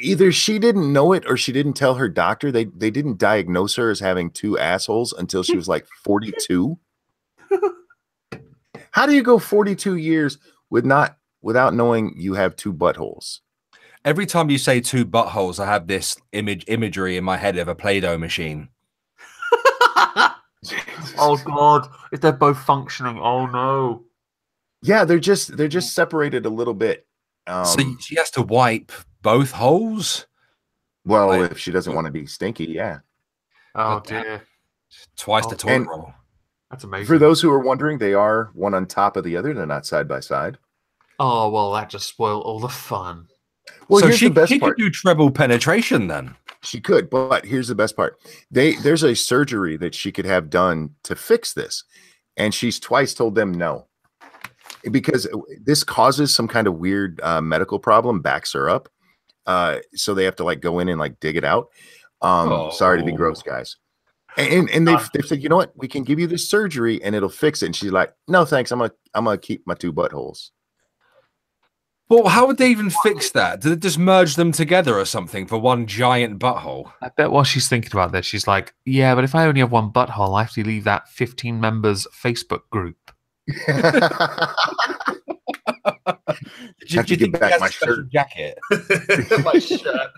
either she didn't know it or she didn't tell her doctor. They didn't diagnose her as having 2 assholes until she was like 42. How do you go 42 years without knowing you have 2 buttholes? Every time you say 2 buttholes, I have this imagery in my head of a Play-Doh machine. Oh God! If they're both functioning, oh no. Yeah, they're just separated a little bit. So she has to wipe both holes? Well, if she doesn't want to be stinky, yeah. Oh dear. Twice the toilet roll. That's amazing. For those who are wondering, they are one on top of the other. They're not side by side. Oh well, that just spoiled all the fun. Well, so here's the best she part. could do treble penetration then. She could, but here's the best part. There's a surgery that she could have done to fix this, and she's twice told them no. Because this causes some kind of weird medical problem, backs her up. So they have to like go in and like dig it out. Sorry to be gross, guys. And they've said, you know what, we can give you this surgery and it'll fix it. And she's like, no, thanks. I'm gonna keep my 2 buttholes. Well, how would they even fix that? Did it just merge them together or something for one giant butthole? I bet while she's thinking about this, she's like, yeah, but if I only have 1 butthole, I have to leave that 15 members Facebook group. Have to get back my shirt jacket. My shirt.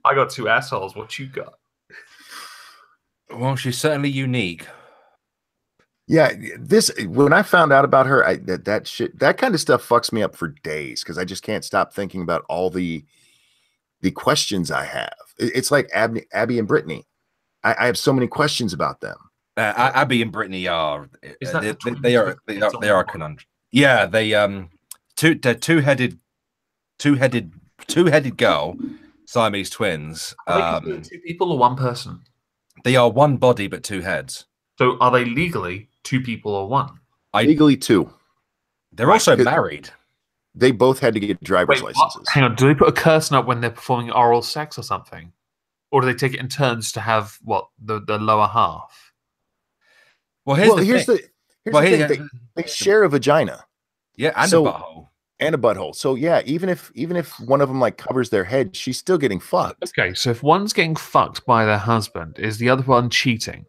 I got 2 assholes. What you got? Well, she's certainly unique. Yeah, when I found out about her, that kind of stuff fucks me up for days because I just can't stop thinking about all the questions I have. It's like Abby and Brittany. I have so many questions about them. Abby and Brittany are they are conundrum. Yeah, they're two-headed girl, Siamese twins. Are they 2 people or 1 person? They are 1 body but 2 heads. So are they legally 2 people or 1? Legally 2. They're also married. They both had to get driver's licenses. Hang on, do they put a curtain up when they're performing oral sex or something? Or do they take it in turns to have the lower half? Well, here's the thing. They share a vagina. Yeah, and a butthole. And a butthole. So yeah, even if one of them like covers their head, she's still getting fucked. Okay, so if one's getting fucked by their husband, is the other one cheating?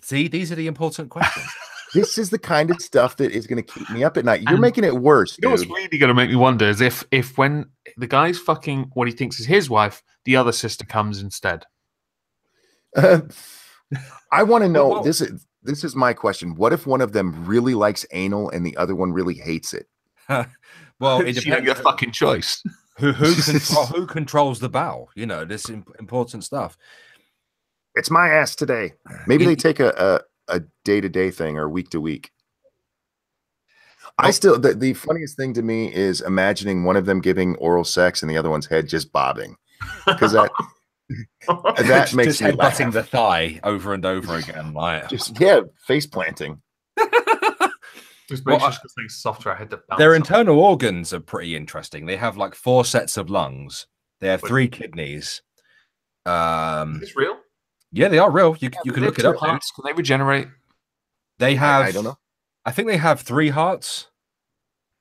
See, these are the important questions. This is the kind of stuff that is going to keep me up at night. You're making it worse, dude. You know what's really going to make me wonder is if when the guy's fucking what he thinks is his wife, the other sister comes instead. I want to know, this is my question. What if one of them really likes anal and the other one really hates it? Well, it depends. You don't get a fucking choice. Who controls the bowel? This important stuff. It's my ass today. Maybe they take a day-to-day thing or week-to-week. I still, the funniest thing to me is imagining one of them giving oral sex and the other one's head just bobbing. Because That makes just me headbutting laugh. the thigh over and over again. Like, Just face planting. Just Well, make sure it's things softer. I had to bounce their up. internal organs are pretty interesting. They have like 4 sets of lungs. They have Wait. 3 kidneys. Is this real? Yeah, they are real. You Do can they look have it two up, dude. hearts? Can they regenerate? They have. I don't know. I think they have 3 hearts,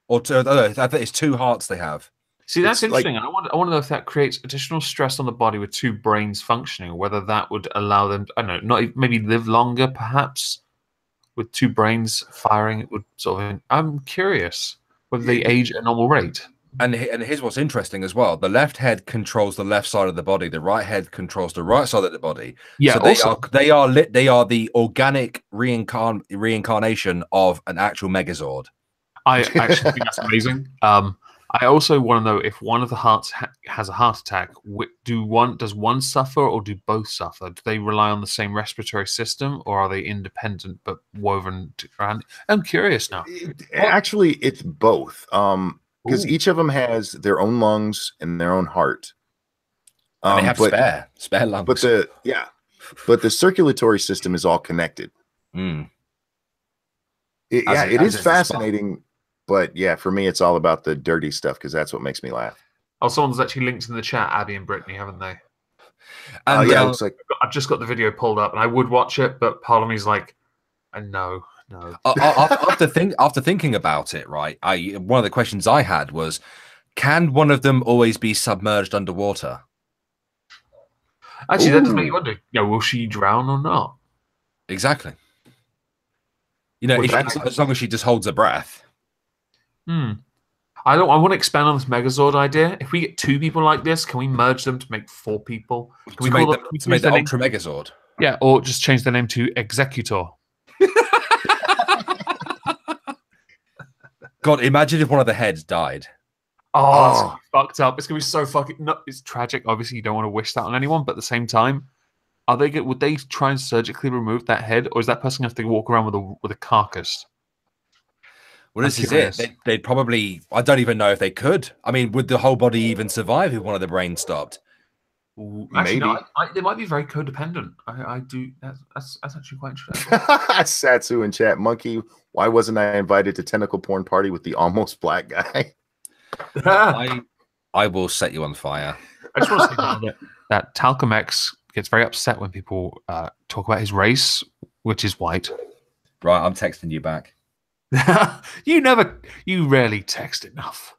or 2. I think it's 2 hearts they have. See, that's It's like- interesting. I want to know if that creates additional stress on the body with 2 brains functioning, or whether that would allow them, I don't know, maybe live longer, perhaps, with 2 brains firing. It would sort of. I'm curious whether they age at a normal rate. And here's what's interesting as well: the left head controls the left side of the body, the right head controls the right side of the body. Yeah, so they are the organic reincarnation of an actual Megazord. I actually think that's amazing. I also want to know if one of the hearts has a heart attack. Does one suffer or do both suffer? Do they rely on the same respiratory system, or are they independent but woven around? I'm curious now. Actually, it's both. Because Ooh. each of them has their own lungs and their own heart. And they have but spare lungs. but the circulatory system is all connected. Mm. It is fascinating. But yeah, for me, it's all about the dirty stuff because that's what makes me laugh. Oh, someone's actually linked in the chat, Abby and Brittany, haven't they? And It looks like I've just got the video pulled up, and I would watch it, but part of me's like, no. after thinking about it, right? One of the questions I had was, can one of them always be submerged underwater? Actually, that does make you wonder. Will she drown or not? Exactly. Well, as long as she just holds her breath. I want to expand on this Megazord idea. If we get 2 people like this, can we merge them to make 4 people? Can we call them to make the Ultra Megazord? Yeah, or just change the name to Executor. God, imagine if one of the heads died. Oh, that's gonna be fucked up. It's gonna be so fucking. No, it's tragic. Obviously, you don't want to wish that on anyone, but at the same time, would they try and surgically remove that head, or is that person gonna have to walk around with a carcass? Well, this is it. They'd probably. I don't even know if they could. I mean, would the whole body even survive if one of the brains stopped? Actually, maybe. no, they might be very codependent. I do. That's actually quite interesting. Satsu in chat. Monkey, why wasn't I invited to tentacle porn party with the almost black guy? I will set you on fire. I just want to say now that Talcum X gets very upset when people talk about his race, which is white. Right, I'm texting you back. You rarely text enough.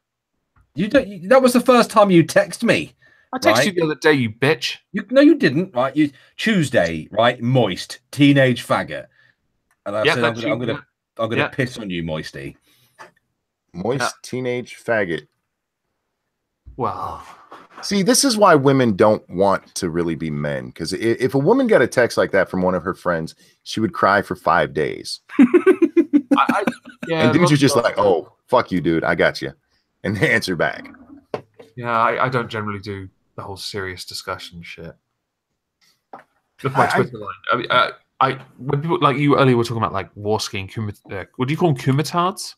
That was the first time you text me. I texted you the other day, you bitch. No, you didn't. Right, Tuesday, right? Moist, teenage faggot. And I said, I'm gonna piss on you, Moisty. Moist teenage faggot. Well, see, this is why women don't want to really be men. Because if a woman got a text like that from one of her friends, she would cry for 5 days. And dudes are just like, "Oh, fuck you, dude. I got you," and they answer back. Yeah, I don't generally do the whole serious discussion shit. Look at my Twitter line. I mean, when people like you earlier were talking about like war skiing, what do you call them, kumitards?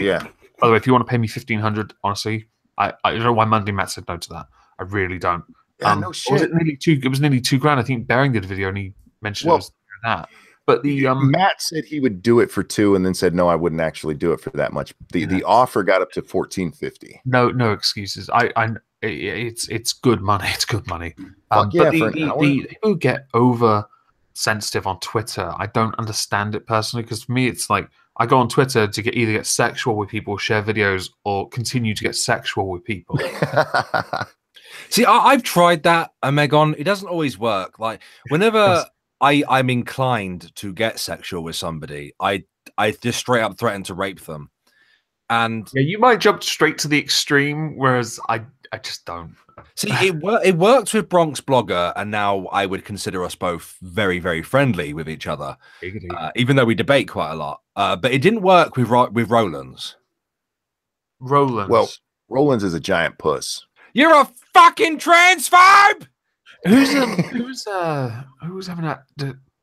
Yeah. By the way, if you want to pay me $1,500, honestly, I don't know why Monday Matt said no to that. I really don't. Yeah, no shit. It was nearly $2,000. I think Bearing did a video and he mentioned it was that. But Matt said he would do it for 2, and then said no, I wouldn't actually do it for that much. The offer got up to $1,450. No excuses. It's good money. It's good money. Fuck yeah, for an hour. The people who get over sensitive on Twitter, I don't understand it personally, because for me it's like I go on Twitter to either get sexual with people, share videos, or continue to get sexual with people. See, I've tried that, Megon. It doesn't always work. Like whenever I'm inclined to get sexual with somebody, I just straight up threaten to rape them. And yeah, you might jump straight to the extreme, whereas I just don't. See, it worked with Bronx Blogger, and now I would consider us both very, very friendly with each other, even though we debate quite a lot. But it didn't work with Roland's. Well, Roland's is a giant puss. You're a fucking transphobe. Who's having that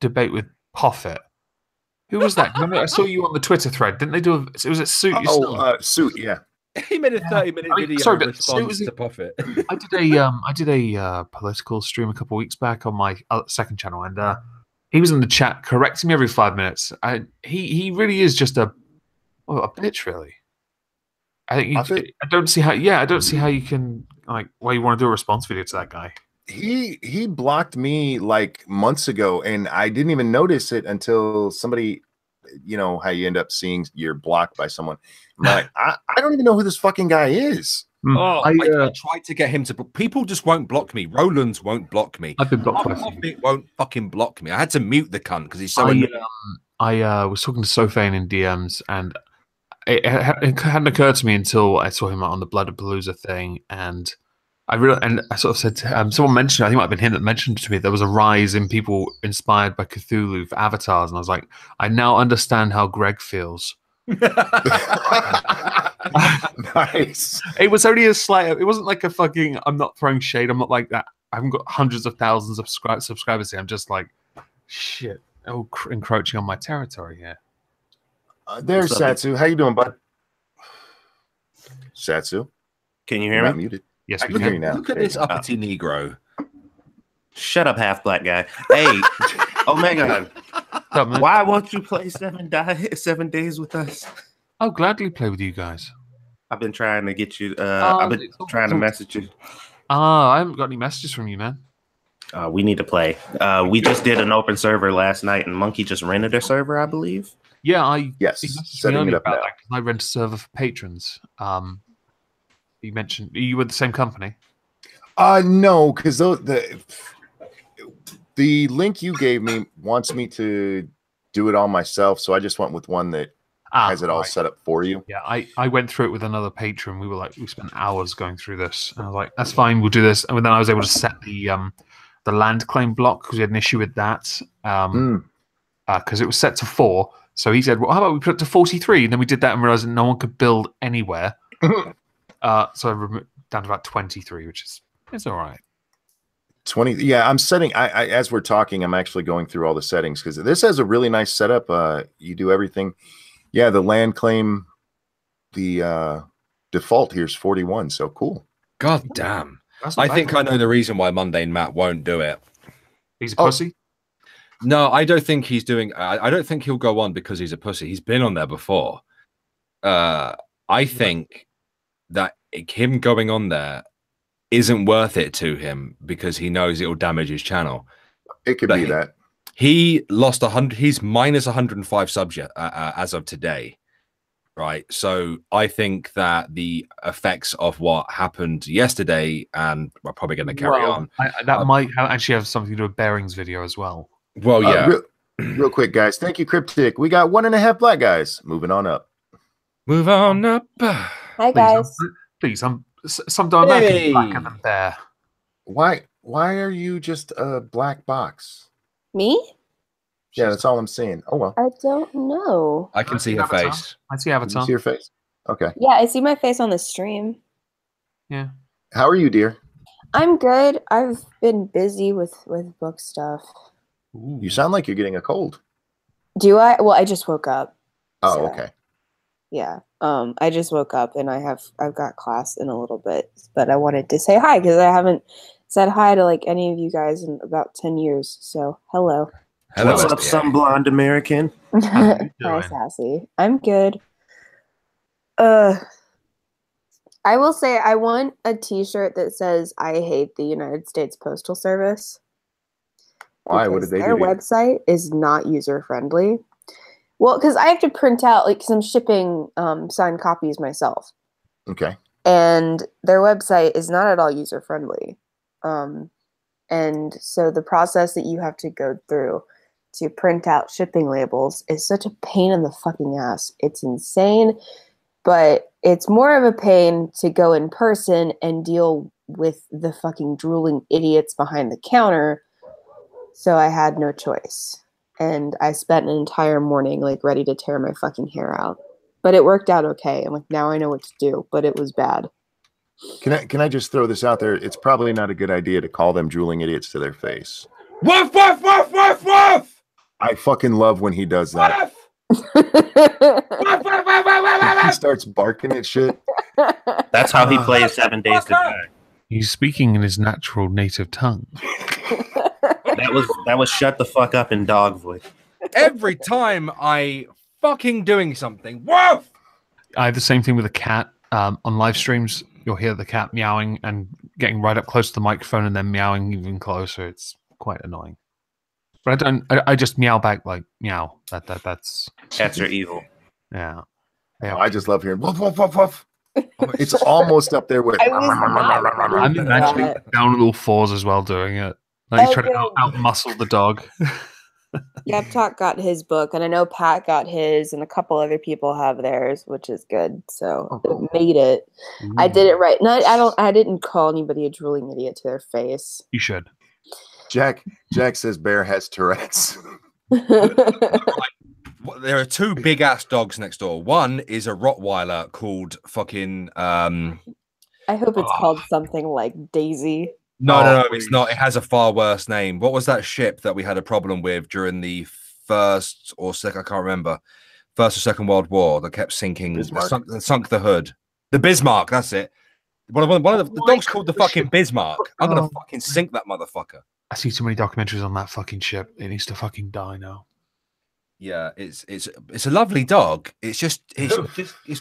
debate with Poffit? Who was that? Remember, I saw you on the Twitter thread. Didn't they do? It was a Suit. Suit. Yeah. He made a 30-minute video sorry, but response to Puffet. I did a political stream a couple of weeks back on my second channel, and he was in the chat correcting me every 5 minutes. He really is just a bitch, really. I think I don't see how. Yeah, I don't see how you can why you want to do a response video to that guy. He blocked me like months ago, and I didn't even notice it until somebody, you know how you end up seeing you're blocked by someone. I'm like, I don't even know who this fucking guy is. Oh, I tried to get him to. People just won't block me. Roland's won't block me. I've been blocked by Puffet won't fucking block me. I had to mute the cunt because he's so. I was talking to Sophane in DMs, and it hadn't occurred to me until I saw him on the Blood of Palooza thing, and I sort of said to, someone mentioned, I think it might have been him that mentioned to me, there was a rise in people inspired by Cthulhu for avatars, and I was like, I now understand how Greg feels. Nice. It was only a slight. It wasn't like a fucking. I'm not throwing shade. I'm not like that. I haven't got hundreds of thousands of subscribers here. I'm just like, shit. Oh, encroaching on my territory here. There's Satsu. How you doing, bud? Satsu, can you hear me? me? Muted. Yes, we can hear you now. Look at this uppity Negro. Shut up, half black guy. Hey, Omega. Why won't you play 7 days with us? I'll gladly play with you guys. I've been trying to get you. I've been trying to message you. I haven't got any messages from you, man. We need to play. We just did an open server last night, and Monkey just rented a server, I believe. Yeah, yes, setting it up now. That, I rent a server for patrons. You mentioned you were the same company. No, because the link you gave me wants me to do it all myself, so I just went with one that has it all set up for you. Yeah, I went through it with another patron. We spent hours going through this, and I was like, "That's fine, we'll do this." And then I was able to set the land claim block because we had an issue with that because it was set to 4. So he said, "Well, how about we put it to 43?" And then we did that and realized that no one could build anywhere. So I removed down to about 23, which is all right. 20. Yeah, I'm setting. I as we're talking, I'm actually going through all the settings because this has a really nice setup. You do everything. Yeah, the land claim, the default here is 41. So cool. God damn. I think I know the reason why Mundane Matt won't do it. He's a pussy. No, I don't think he's doing. I don't think he'll go on because he's a pussy. He's been on there before. I think that him going on there isn't worth it to him because he knows it will damage his channel. It could be that he lost 100. He's minus 105 subs as of today, right? So I think that the effects of what happened yesterday, and we're probably going to carry on. That might actually have something to do with Bearing's video as well. Well, yeah. Real quick, guys. Thank you, Cryptic. We got 1.5 black guys. Moving on up. Move on up. Hi, guys. Please, I'm some American blacker than Bear. Why are you just a black box? Me? Yeah, that's all I'm seeing. Oh, well. I don't know. I can see her face. I see Avatar. You see your face? Okay. Yeah, I see my face on the stream. Yeah. How are you, dear? I'm good. I've been busy with book stuff. Ooh. You sound like you're getting a cold. Do I? Well, I just woke up. Oh, so, okay. Yeah. I just woke up and I've got class in a little bit, but I wanted to say hi because I haven't said hi to like any of you guys in about 10 years. So hello. Hello. What's up, some blonde American? Hi, Sassy. I'm good. I will say I want a t-shirt that says I hate the United States Postal Service. Why? What did they do? Their website is not user-friendly. Well, because I have to print out like some shipping signed copies myself. Okay. And their website is not at all user-friendly. And so the process that you have to go through to print out shipping labels is such a pain in the fucking ass. It's insane, but it's more of a pain to go in person and deal with the fucking drooling idiots behind the counter. So I had no choice. And I spent an entire morning like ready to tear my fucking hair out. But it worked out okay. And like now I know what to do, but it was bad. Can I just throw this out there? It's probably not a good idea to call them drooling idiots to their face. Woof, woof, woof, woof, woof! I fucking love when he does that. He starts barking at shit. That's how he plays 7 Days to Die. He's speaking in his natural native tongue. That was shut the fuck up in dog voice. Every time I fucking doing something, woof! I have the same thing with a cat. On live streams, you'll hear the cat meowing and getting right up close to the microphone and then meowing even closer. It's quite annoying. But I just meow back like meow. That's Cats are evil. yeah. I just love hearing woof, woof, woof, woof. It's almost up there with. I'm imagining down on all fours as well doing it. Like you try to out muscle the dog. Yep, Talk got his book, and I know Pat got his, and a couple other people have theirs, which is good. So it made it. Ooh. I did it right. No, I didn't call anybody a drooling idiot to their face. You should. Jack says Bear has Tourette's. There are two big ass dogs next door. One is a Rottweiler called fucking. I hope it's called something like Daisy. No, it's not. It has a far worse name. What was that ship that we had a problem with during the first or second? I can't remember. First or Second World War that kept sinking. Sunk the hood. The Bismarck. That's it. One of the dog's called the fucking Bismarck. I'm gonna fucking sink that motherfucker. I see too many documentaries on that fucking ship. It needs to fucking die now. Yeah, it's a lovely dog. It's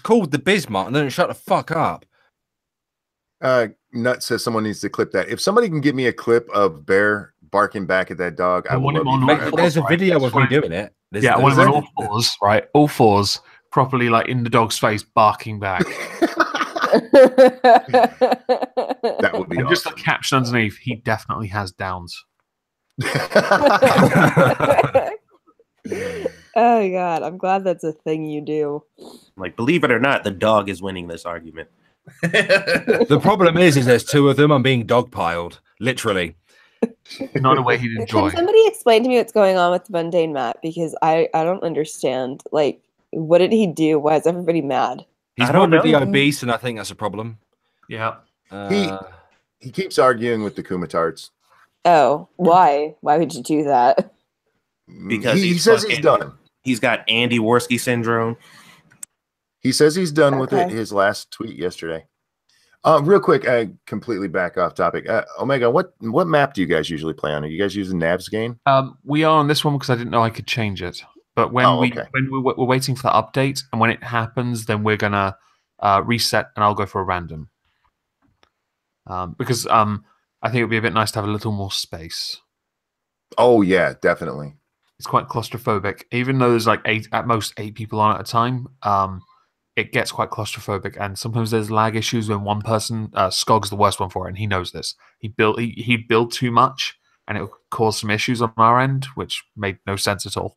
called the Bismarck, and then shut the fuck up. Nut says someone needs to clip that. If somebody can give me a clip of Bear barking back at that dog, I will love you. There's a video of me doing it. I want him on all fours, right? All fours, properly like in the dog's face, barking back. That would be awesome. Just a caption underneath, he definitely has downs. Oh God, I'm glad that's a thing you do. Like, believe it or not, the dog is winning this argument. The problem is there's two of them. I'm being dogpiled, literally. Not a way he'd enjoy. Can somebody explain to me what's going on with the mundane Matt? Because I don't understand. Like, what did he do? Why is everybody mad? He's morbidly obese, and I think that's a problem. Yeah. He keeps arguing with the Kumatards. Oh, why? Why would you do that? Because he says he's done. He's got Andy Worski syndrome. He says he's done with it. His last tweet yesterday. Real quick, I completely back off topic. Omega, what map do you guys usually play on? Are you guys using Nav's game? We are on this one because I didn't know I could change it. But when we're waiting for the update, and when it happens, then we're gonna reset, and I'll go for a random. Because I think it'd be a bit nice to have a little more space. Oh yeah, definitely. It's quite claustrophobic, even though there's like at most 8 people on at a time. It gets quite claustrophobic, and sometimes there's lag issues when one person. Skog's the worst one for it, and he knows this. He'd build too much, and it would cause some issues on our end, which made no sense at all.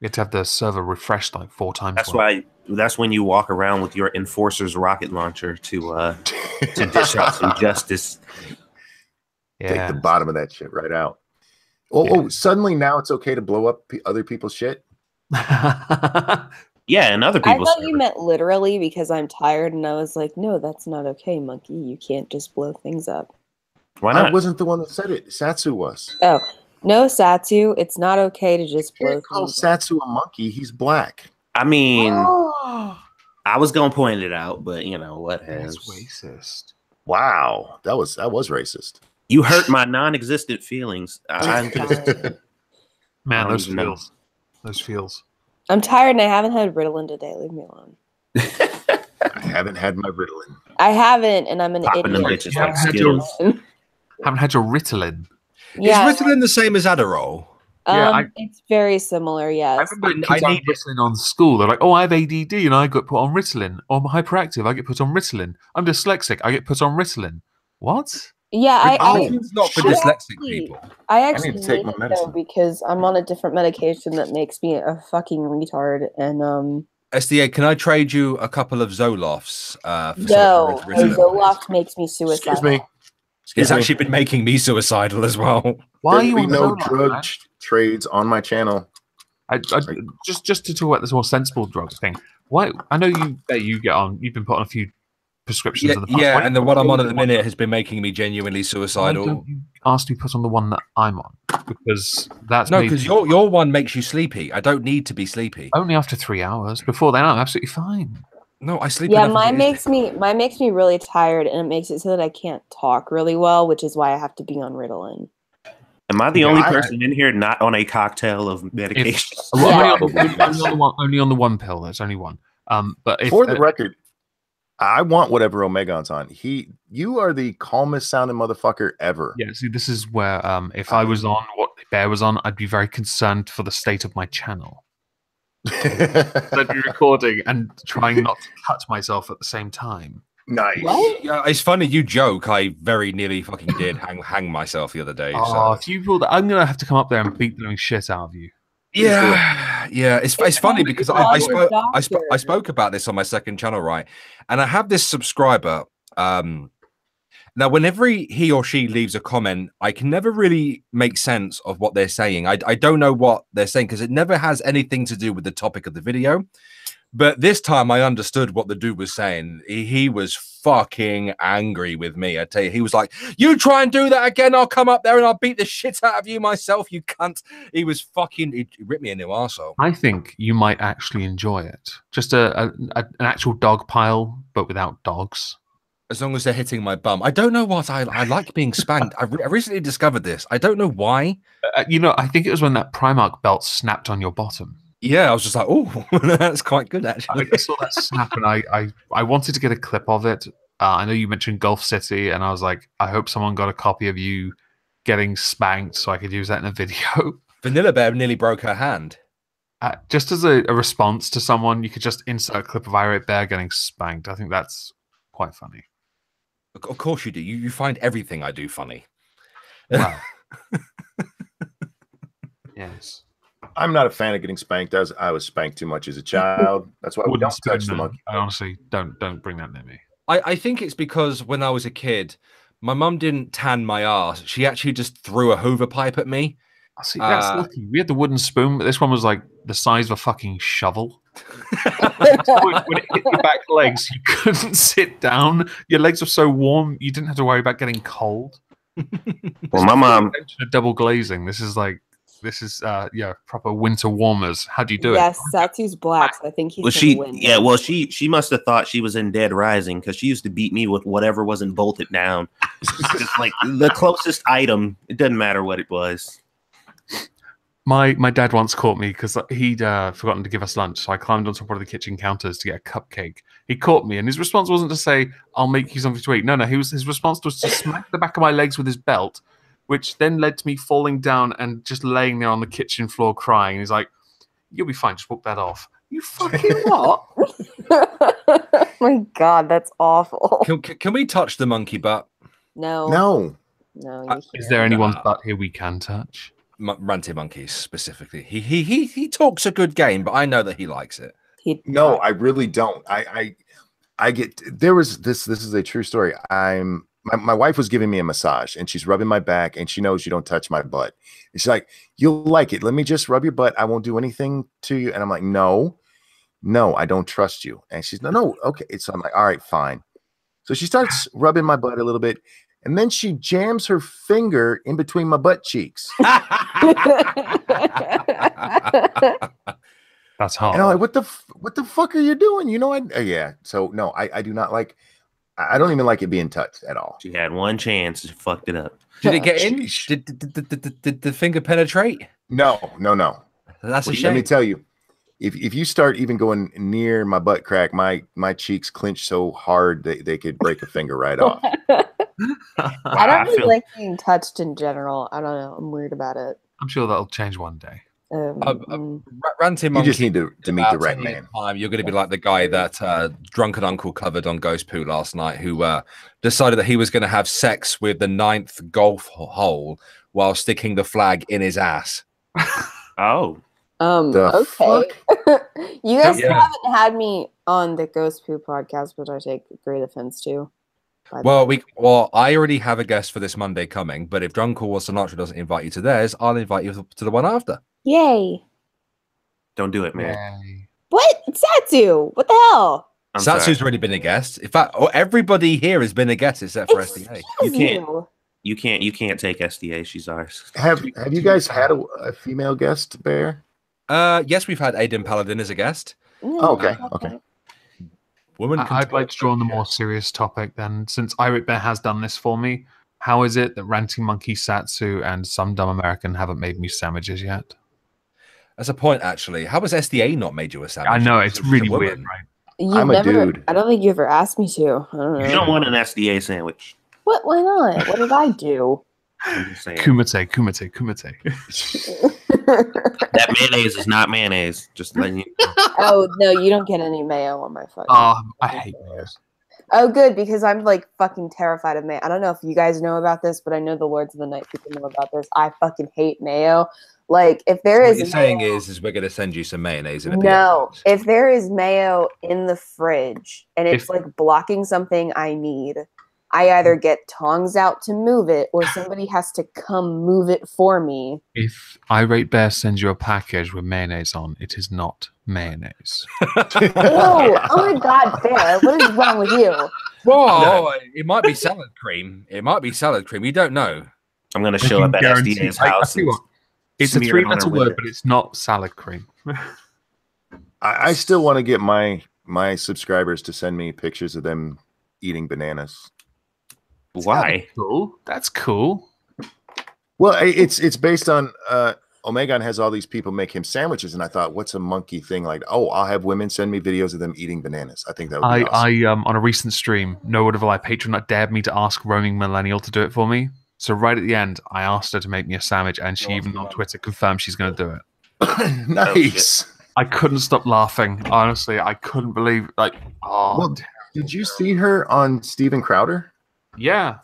We had to have the server refreshed like 4 times. That's when you walk around with your Enforcer's rocket launcher to dish out some justice. Yeah. Take the bottom of that shit right out. Oh, suddenly now it's okay to blow up other people's shit? Yeah, and other people's I thought you meant literally because I'm tired, and I was like, no, that's not okay, monkey. You can't just blow things up. Why not? I wasn't the one that said it. Satsu was. Oh, no, Satsu. It's not okay to just blow things call Satsu a monkey. He's black. I mean, I was going to point it out, but, you know, what has. That's racist. Wow. That was racist. You hurt my non-existent feelings. Man, those feels. Those feels. I'm tired and I haven't had Ritalin today. Leave me alone. I haven't had my Ritalin. I haven't, and I'm an idiot. Haven't had your Ritalin. Yeah. Is Ritalin the same as Adderall? It's very similar, yes. I remember I need Ritalin on school. They're like, oh, I have ADD and I got put on Ritalin. Or I'm hyperactive, I get put on Ritalin. I'm dyslexic, I get put on Ritalin. What? Yeah, it's not for dyslexic people. I actually need to take my medicine because I'm on a different medication that makes me a fucking retard. And SDA, can I trade you a couple of Zolofts? No, Zoloft makes me suicidal. Excuse me. It's actually been making me suicidal as well. Why are you on no drug trades on my channel? Just to talk about this more sensible drug thing. Why? I know you get on. You've been put on a few prescriptions in the past. Yeah, and the one I'm on at the minute has been making me genuinely suicidal. Why don't you ask to be put on the one that I'm on? Because that's because your one makes you sleepy. I don't need to be sleepy. Only after 3 hours. Before then, I'm absolutely fine. No, I sleep. Yeah, enough mine as it is. makes me really tired, and it makes it so that I can't talk really well, which is why I have to be on Ritalin. Am I the Yeah, only I- person in here not on a cocktail of medication? Yeah. only on the one pill. There's only one. But if For the record, I want whatever Omegon's on. You are the calmest sounding motherfucker ever. yeah, see, this is where if I was on what Bear was on, I'd be very concerned for the state of my channel. I'd be recording and trying not to cut myself at the same time. Nice. Yeah, it's funny you joke. I very nearly fucking did hang myself the other day. Oh, So. if you pulled, I'm gonna have to come up there and beat the living shit out of you. Yeah. It's funny because I doctor. spoke about this on my second channel, right? And I have this subscriber. Now, whenever he or she leaves a comment, I can never really make sense of what they're saying. I don't know what they're saying because it never has anything to do with the topic of the video. But this time I understood what the dude was saying. He was fucking angry with me. I tell you, he was like, "You try and do that again, I'll come up there and I'll beat the shit out of you myself, you cunt." He ripped me a new arsehole. I think you might actually enjoy it. Just an actual dog pile, but without dogs. As long as they're hitting my bum. I don't know what I like being spanked. I recently discovered this. I don't know why. I think it was when that Primark belt snapped on your bottom. Yeah, I was just like, oh, that's quite good, actually. I saw that snap and I wanted to get a clip of it. I know you mentioned Gulf City, and I was like, I hope someone got a copy of you getting spanked so I could use that in a video. Vanilla Bear nearly broke her hand. Just as a response to someone, you could just insert a clip of Irate Bear getting spanked. I think that's quite funny. Of course you do. You find everything I do funny. Wow. Yes. I'm not a fan of getting spanked. I was spanked too much as a child. That's why we don't touch the monkey. I honestly don't bring that near me. I think it's because when I was a kid, my mum didn't tan my ass. She actually just threw a Hoover pipe at me. See, that's lucky. We had the wooden spoon, but this one was like the size of a fucking shovel. When it hit your back legs, you couldn't sit down. Your legs were so warm, you didn't have to worry about getting cold. Well, my mom double glazing. This is proper winter warmers. How do you do it? Yes, Satsu's black, so I think he's well, gonna win. she must have thought she was in Dead Rising because she used to beat me with whatever wasn't bolted down. Just like the closest item. It doesn't matter what it was. My dad once caught me because he'd forgotten to give us lunch, so I climbed on top of one of the kitchen counters to get a cupcake. He caught me, and his response wasn't to say, "I'll make you something to eat." No, his response was to smack the back of my legs with his belt, which then led to me falling down and just laying there on the kitchen floor crying. And he's like, "You'll be fine, just walk that off." You fucking what? Oh my God, that's awful. Can we touch the monkey butt? No. Is there anyone's butt here we can touch? Ranting monkeys specifically. He talks a good game, but I know that he likes it. No, I really don't. I get there was this is a true story. My wife was giving me a massage and she's rubbing my back and she knows you don't touch my butt. And she's like, "You'll like it. Let me just rub your butt. I won't do anything to you." And I'm like, no, I don't trust you. And she's no, okay. So I'm like, all right, fine. So she starts rubbing my butt a little bit. And then she jams her finger in between my butt cheeks. That's hard. And I'm like, what the fuck are you doing? You know, yeah. So no, I do not like. I don't even like it being touched at all. She had one chance, she fucked it up. Did it get in? Did the finger penetrate? No. That's a shame. Let me tell you, if you start even going near my butt crack, my cheeks clench so hard that they could break a finger right off. I don't really like being touched in general. I don't know. I'm weird about it. I'm sure that'll change one day. Ranting You just monkey, need to meet the right man. You're going to be like the guy that drunken uncle covered on Ghost Poo last night, who decided that he was going to have sex with the 9th golf hole while sticking the flag in his ass. Oh. Okay. You guys haven't had me on the Ghost Poo podcast, which I take great offense to. Well, I already have a guest for this Monday coming, but if Drunkle or Sinatra doesn't invite you to theirs, I'll invite you to the one after. Yay. Don't do it, man. Yay. What? Satsu? What the hell? Satsu's already been a guest. In fact, everybody here has been a guest except for SDA. You can't take SDA. She's ours. Have you guys had a female guest, Bear? Yes, we've had Aiden Paladin as a guest. Oh, okay. Women can I'd like talk, to draw on the don't more serious topic then. Since Irate Bear has done this for me, how is it that Ranting Monkey, Satsu, and some dumb American haven't made me sandwiches yet? That's a point, actually. How has SDA not made you a sandwich? I know, She's it's a really woman. weird, right? You've I'm a never. dude. I don't think you ever asked me to. I don't know. You don't want an SDA sandwich. What? Why not? What did I do? I'm just saying. Kumite, kumite, kumite. That mayonnaise is not mayonnaise. Just letting you know. Oh no, you don't get any mayo on my fucking. Oh, I hate mayos. Oh, good, because I'm like fucking terrified of mayo. I don't know if you guys know about this, but I know the Lords of the Night people know about this. I fucking hate mayo. Like, if there What is you're saying is we're going to send you some mayonnaise in a no, box. if there is mayo in the fridge and it's If- like blocking something I need, I either get tongs out to move it or somebody has to come move it for me. If Irate Bear sends you a package with mayonnaise on, it is not mayonnaise. Ew! Oh my god, Bear, what is wrong with you? Whoa, it might be salad cream. It might be salad cream. You don't know. I'm gonna I show can up at guarantee- SDA's I house. tell you what, it's a smear it on 3-letter her word, window. but it's not salad cream. I still want to get my subscribers to send me pictures of them eating bananas. Why? Cool. That's cool. Well, it's based on Omegon has all these people make him sandwiches, and I thought, what's a monkey thing like? Oh, I'll have women send me videos of them eating bananas. I think that would be awesome. On a recent stream, no word of a lie, patron dared me to ask Roaming Millennial to do it for me. So right at the end, I asked her to make me a sandwich, and she even on Twitter confirmed she's going to do it. Nice. I couldn't stop laughing. Honestly, I couldn't believe. Like, oh, Well, did you see her on Steven Crowder? yeah.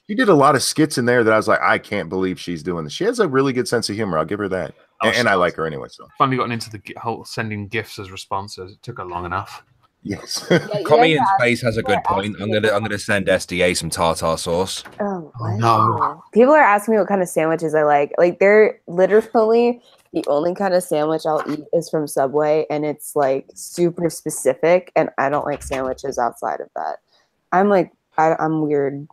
She did a lot of skits in there that I was like, I can't believe she's doing this. She has a really good sense of humor. I'll give her that. Oh, And I like her anyway. So Finally gotten into the whole sending gifts as responses. It took her long enough. yes. Commie in Space has a good point. I'm gonna send SDA some tartar sauce. Oh, Oh, no. People are asking me what kind of sandwiches I like. Like, they're literally the only kind of sandwich I'll eat is from Subway, and it's like super specific. And I don't like sandwiches outside of that. I'm like, I'm weird.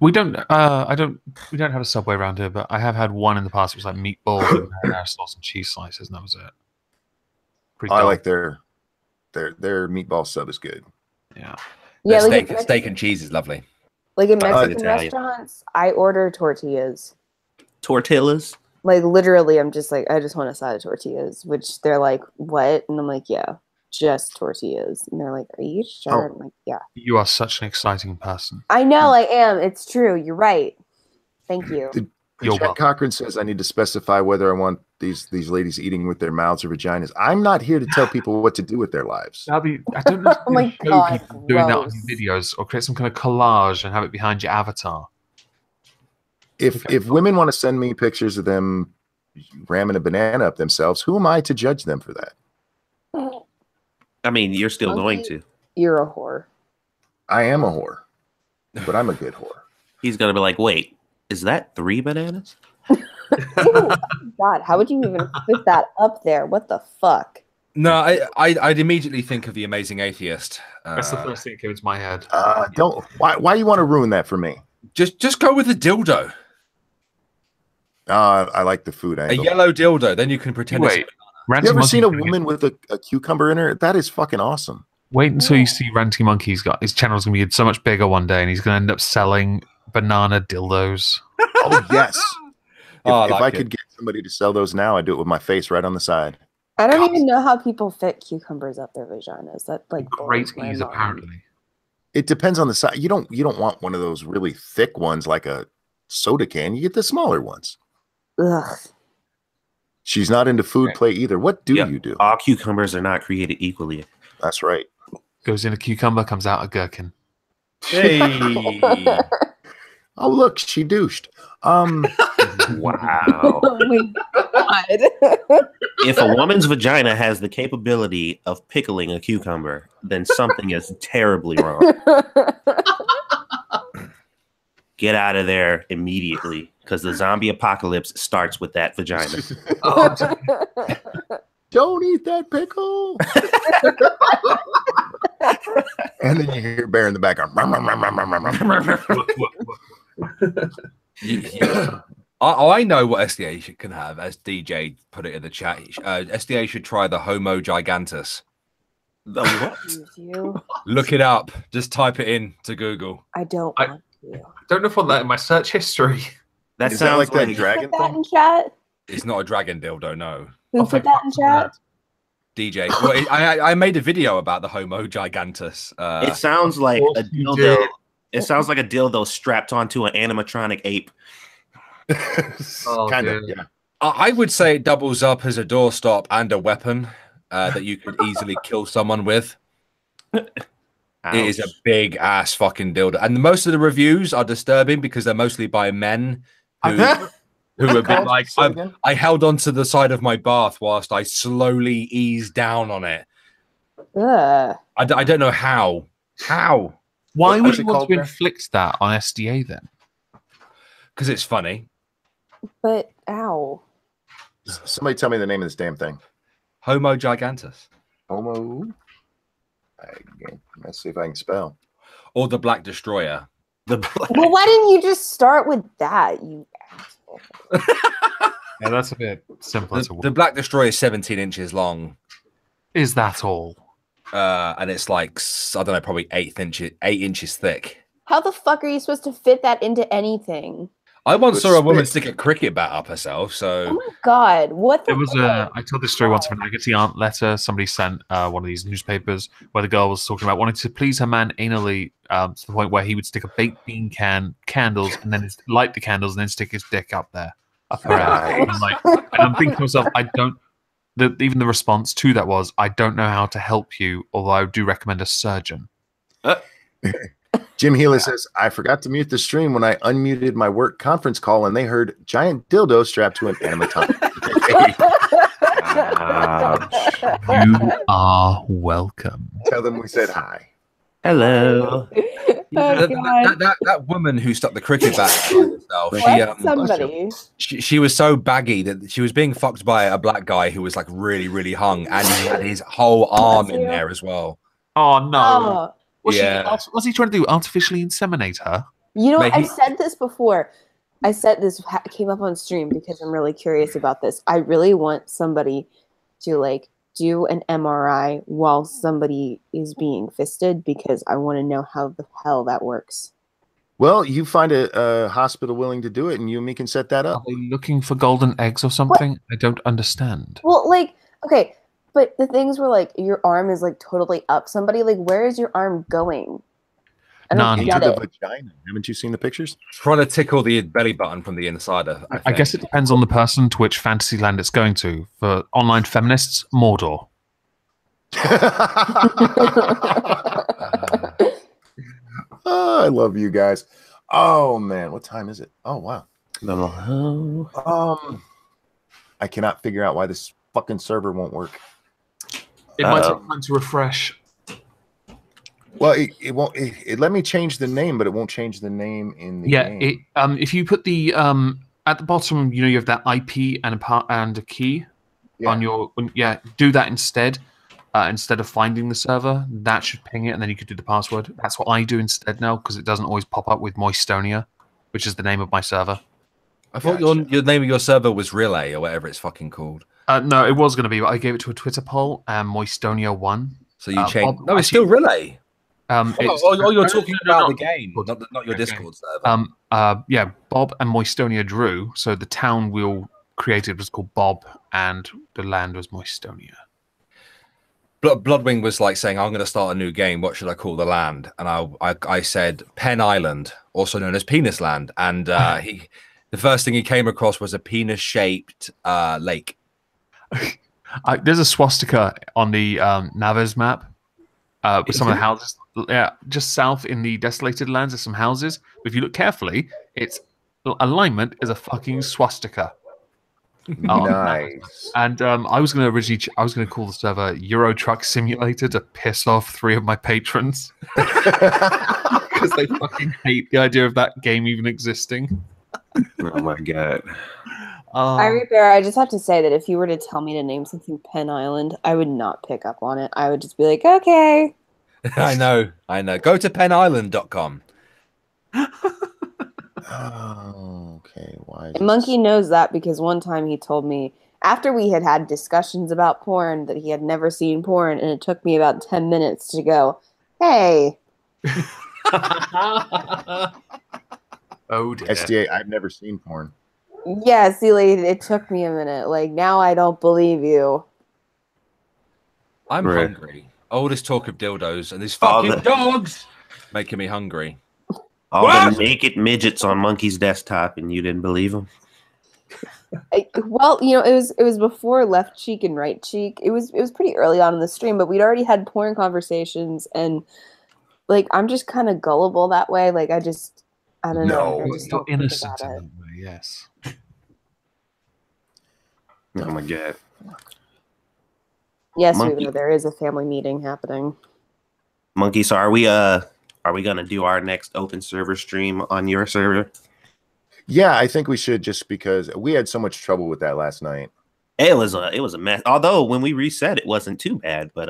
We don't have a Subway around here, but I have had one in the past. It was like meatballs and marinara sauce and cheese slices, and that was it. Pretty I dull. like their meatball sub is good. Yeah. Yeah, Their like steak and cheese is lovely. like in I like Mexican Italian. restaurants, I order tortillas. Tortillas? Like, literally, I'm just like, I just want a side of tortillas, which they're like, what? And I'm like, yeah, just tortillas. And they're like, are you sure? Oh. I'm like, yeah. You are such an exciting person. I know I am. It's true. You're right. Thank you. You're Jack welcome. Cochran says I need to specify whether I want these ladies eating with their mouths or vaginas. I'm not here to tell people what to do with their lives. I don't know if Oh my you show God, people doing that on gross. your videos or create some kind of collage and have it behind your avatar. If women want to send me pictures of them ramming a banana up themselves, who am I to judge them for that? I mean, you're still going to. You're a whore. I am a whore, but I'm a good whore. He's gonna be like, wait, is that 3 bananas? Ew, God, how would you even fit that up there? What the fuck? No, I'd immediately think of The Amazing Atheist. That's the first thing that came into my head. Don't why you want to ruin that for me? Just go with the dildo. I like the food A angle. yellow dildo. Then you can pretend Wait, it's You ever seen a woman with a cucumber in her? That is fucking awesome. Wait until you see Ranting Monkey's got his channel's gonna be so much bigger one day, and he's gonna end up selling banana dildos. Oh yes. If like I it. could get somebody to sell those now, I'd do it with my face right on the side. I don't even know how people fit cucumbers up their vaginas. That like Great blows my ease, mind. apparently. It depends on the size. You don't want one of those really thick ones like a soda can. You get the smaller ones. Ugh. She's not into food play either. What do Yep. you do? All cucumbers are not created equally. That's right. Goes in a cucumber, comes out a gherkin. Hey. Oh look, she douched. Wow. Oh my God. If a woman's vagina has the capability of pickling a cucumber, then something is terribly wrong. Get out of there immediately, because the zombie apocalypse starts with that vagina. Don't eat that pickle. And then you hear Bear in the background. I know what SDA can have, as DJ put it in the chat. SDA should try the Homo Gigantus. The what? Excuse you. Look it up. Just type it in to Google. I don't I- want to. Don't know if I want that in my search history. That Is that sounds like that Who dragon put that thing? in chat? It's not a dragon dildo, no. Who Oh, put thank that fuck in for chat? DJ. Well, I made a video about the Homo gigantus. It sounds like course a you dildo. did. It sounds like a dildo strapped onto an animatronic ape. Oh, Kind of, dear. yeah. I would say it doubles up as a doorstop and a weapon that you could easily kill someone with. It is a Ouch. big ass fucking dildo, and most of the reviews are disturbing because they're mostly by men who have been like, Say it again? I held onto the side of my bath whilst I slowly eased down on it. Ugh. I don't know how. How? Why would What's you it want called to there? inflict that on SDA then? Because it's funny. But ow. Somebody tell me the name of this damn thing. Homo gigantus. Homo. Let's see if I can spell. Or the Black Destroyer. The black. Well, why didn't you just start with that, you asshole? Yeah, that's a bit simpler to The Black Destroyer is 17 inches long. Is that all? And it's like, I don't know, probably 8 inches thick. How the fuck are you supposed to fit that into anything? I once With saw a woman spit. stick a cricket bat up herself, Oh so my god, what the There was fuck? I told this story once of an Agate aunt letter somebody sent one of these newspapers where the girl was talking about wanting to please her man anally to the point where he would stick a baked bean candles and then light the candles and then stick his dick up there. Up her ass. And I'm like, and I'm thinking to myself, even the response to that was, I don't know how to help you, although I do recommend a surgeon. Jim Healy says, I forgot to mute the stream when I unmuted my work conference call and they heard giant dildo strapped to an animatronic. You are welcome. Tell them we said hi. Hello. Oh, God. that woman who stuck the cricket bat on herself, What? Somebody. she was so baggy that she was being fucked by a black guy who was like really, really hung, and he had his whole arm in there as well. Oh no. Oh, Was he trying to do artificially inseminate her? you know, Maybe- I've said this before. I said this came up on stream because I'm really curious about this. I really want somebody to like do an MRI while somebody is being fisted because I want to know how the hell that works. Well, you find a hospital willing to do it and you and me can set that Are up. they looking for golden eggs or something? I don't understand. Well, like, okay, but the things where like your arm is like totally up somebody, like where is your arm going? I don't None. Into get the it. vagina. Haven't you seen the pictures? Trying to tickle the belly button from the inside. I guess it depends on the person to which fantasy land it's going to. For online feminists, Mordor. Oh, I love you guys. Oh man, what time is it? Oh wow. I cannot figure out why this fucking server won't work. It might take time to refresh. Well, it won't. It let me change the name, but it won't change the name in the Yeah, game. if you put the at the bottom, you have that IP and a key on your do that instead. Instead of finding the server, that should ping it, and then you could do the password. That's what I do instead now because it doesn't always pop up with Moistonia, which is the name of my server. I thought your name of your server was Relay or whatever it's fucking called. No, it was going to be, but I gave it to a Twitter poll, and Moistonia won. So you changed. Bob- No, it's still Relay. It's- You're talking about the no. game, not your Discord server. Yeah, Bob and Moistonia drew. So the town we all created was called Bob, and the land was Moistonia. Bloodwing was like saying, "I'm going to start a new game. What should I call the land?" And I said Pen Island, also known as Penis Land. And the first thing he came across was a penis-shaped lake. There's a swastika on the Naves map with some of the houses. Yeah, just south in the desolated lands, there's some houses. But if you look carefully, its alignment is a fucking swastika. Nice. And I was going to originally, I was going to call the server Euro Truck Simulator to piss off 3 of my patrons because they fucking hate the idea of that game even existing. Oh my god. Irate Bear, I just have to say that if you were to tell me to name something Penn Island, I would not pick up on it. I would just be like, okay. I know. Go to penisland.com. Oh, okay. Why? And Monkey knows that because one time he told me after we had had discussions about porn that he had never seen porn, and it took me about 10 minutes to go, hey. Oh dear. SDA, I've never seen porn. Yeah, see, like, it took me a minute. Like, now I don't believe you. I'm Right. hungry. All this talk of dildos and these All fucking the- dogs making me hungry. All What? the naked midgets on Monkey's desktop, and you didn't believe them. Well, it was before Left Cheek and Right Cheek. It was pretty early on in the stream, but we'd already had porn conversations, and like I'm just kind of gullible that way. Like I don't know. I just You're don't think innocent about in it. that way, yes. Oh my god. Yes, Monkey. there is a family meeting happening. Monkey, so are we gonna do our next open server stream on your server? Yeah, I think we should, just because we had so much trouble with that last night. It was a mess. Although when we reset, it wasn't too bad. But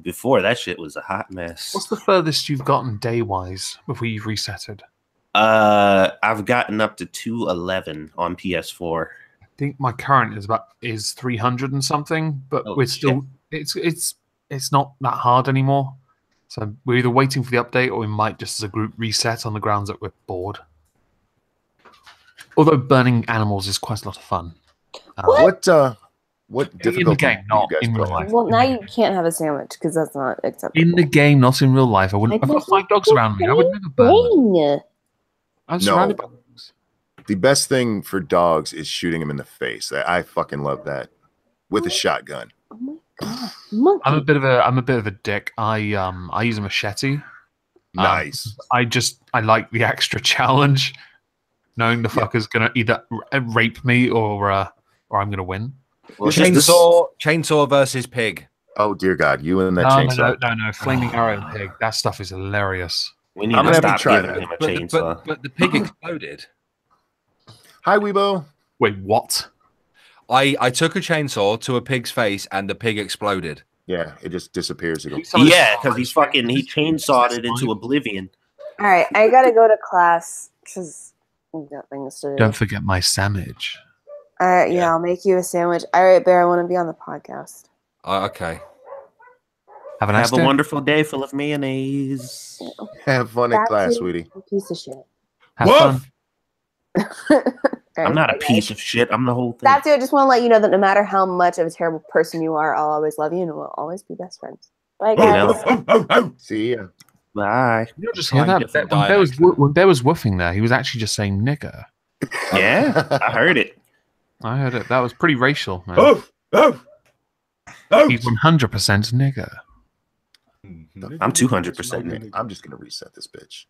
before that shit was a hot mess. What's the furthest you've gotten day-wise before you've resetted? I've gotten up to 211 on PS4. I think my current is 300 and something, but Oh, we're still it's not that hard anymore. So we're either waiting for the update or we might just as a group reset on the grounds that we're bored. Although burning animals is quite a lot of fun. What In the difficulty game, do not you guys in real play? life. Well, now you can't have a sandwich because that's not acceptable. In the game, not in real life. I've got 5 dogs around me. I would never burn them. Dang. I'm surrounded by dogs. The best thing for dogs is shooting them in the face. I fucking love that with a shotgun. Oh my god, monkey! I'm a bit of a dick. I use a machete. Nice. I like the extra challenge, knowing the fucker's gonna either rape me or I'm gonna win. Well, it's just Chainsaw versus pig. Oh dear God, you and that No, chainsaw. no, flaming arrow and pig. That stuff is hilarious. we need I'm to gonna have stop to try giving that. him a But chainsaw. the pig exploded. Hi, Weebo. Wait, what? I took a chainsaw to a pig's face and the pig exploded. Yeah, it just disappears. It goes, Yeah, because he chainsawed it into oblivion. All right, I gotta go to class because I've got things to do. Don't forget my sandwich. All right, yeah, I'll make you a sandwich. All right, Bear, I want to be on the podcast. Okay. Have a nice Have day. a wonderful day full of mayonnaise. have fun in That's class, it. sweetie. You piece of shit. Have Woof! fun. All I'm right, not a bye, piece guys. of shit. I'm the whole thing. That's it. I just want to let you know that no matter how much of a terrible person you are, I'll always love you and we'll always be best friends. Bye, guys. See ya. Bye. You don't just I hear like that. different When Bear was woofing there, he was actually just saying nigger. Yeah, I heard it. I heard it. That was pretty racial, man. He's 100% nigger. I'm 200% Okay, I'm just gonna reset this bitch.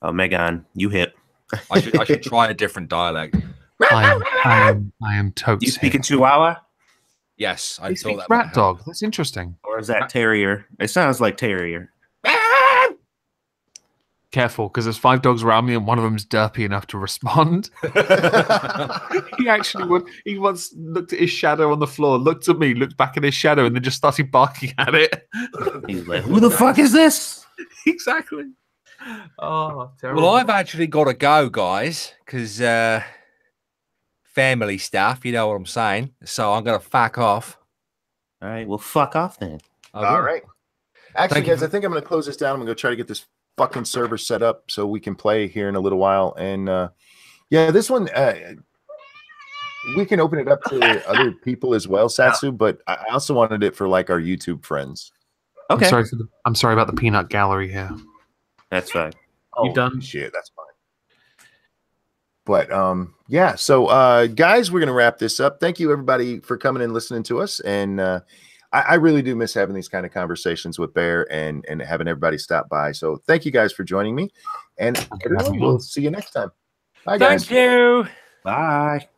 Oh, Megan, you hit. I should try a different dialect. I am totes. You speak in hip. Chihuahua? Yes, I He thought speaks that might rat help. dog. That's interesting. Or is that terrier? It sounds like terrier. Careful, because there's 5 dogs around me and one of them's derpy enough to respond. He actually would. He once looked at his shadow on the floor, looked at me, looked back at his shadow, and then just started barking at it. He's like, who the fuck is this? Exactly. Oh, terrible. Well, I've actually got to go, guys, because family stuff, you know what I'm saying. So I'm going to fuck off. All right, well, fuck off then. I All will. right. Actually, Thank you guys, I think I'm gonna close this down. I'm gonna go try to get this fucking server set up so we can play here in a little while. And yeah, this one we can open it up to other people as well, Satsu. But I also wanted it for like our YouTube friends. Okay, I'm sorry about the peanut gallery here. that's fine. You done? Shit, that's fine. But yeah, so guys, we're gonna wrap this up. Thank you everybody for coming and listening to us. And I really do miss having these kind of conversations with Bear and having everybody stop by. So thank you guys for joining me. And everyone, we'll see you next time. Bye, guys. Thank you. Bye.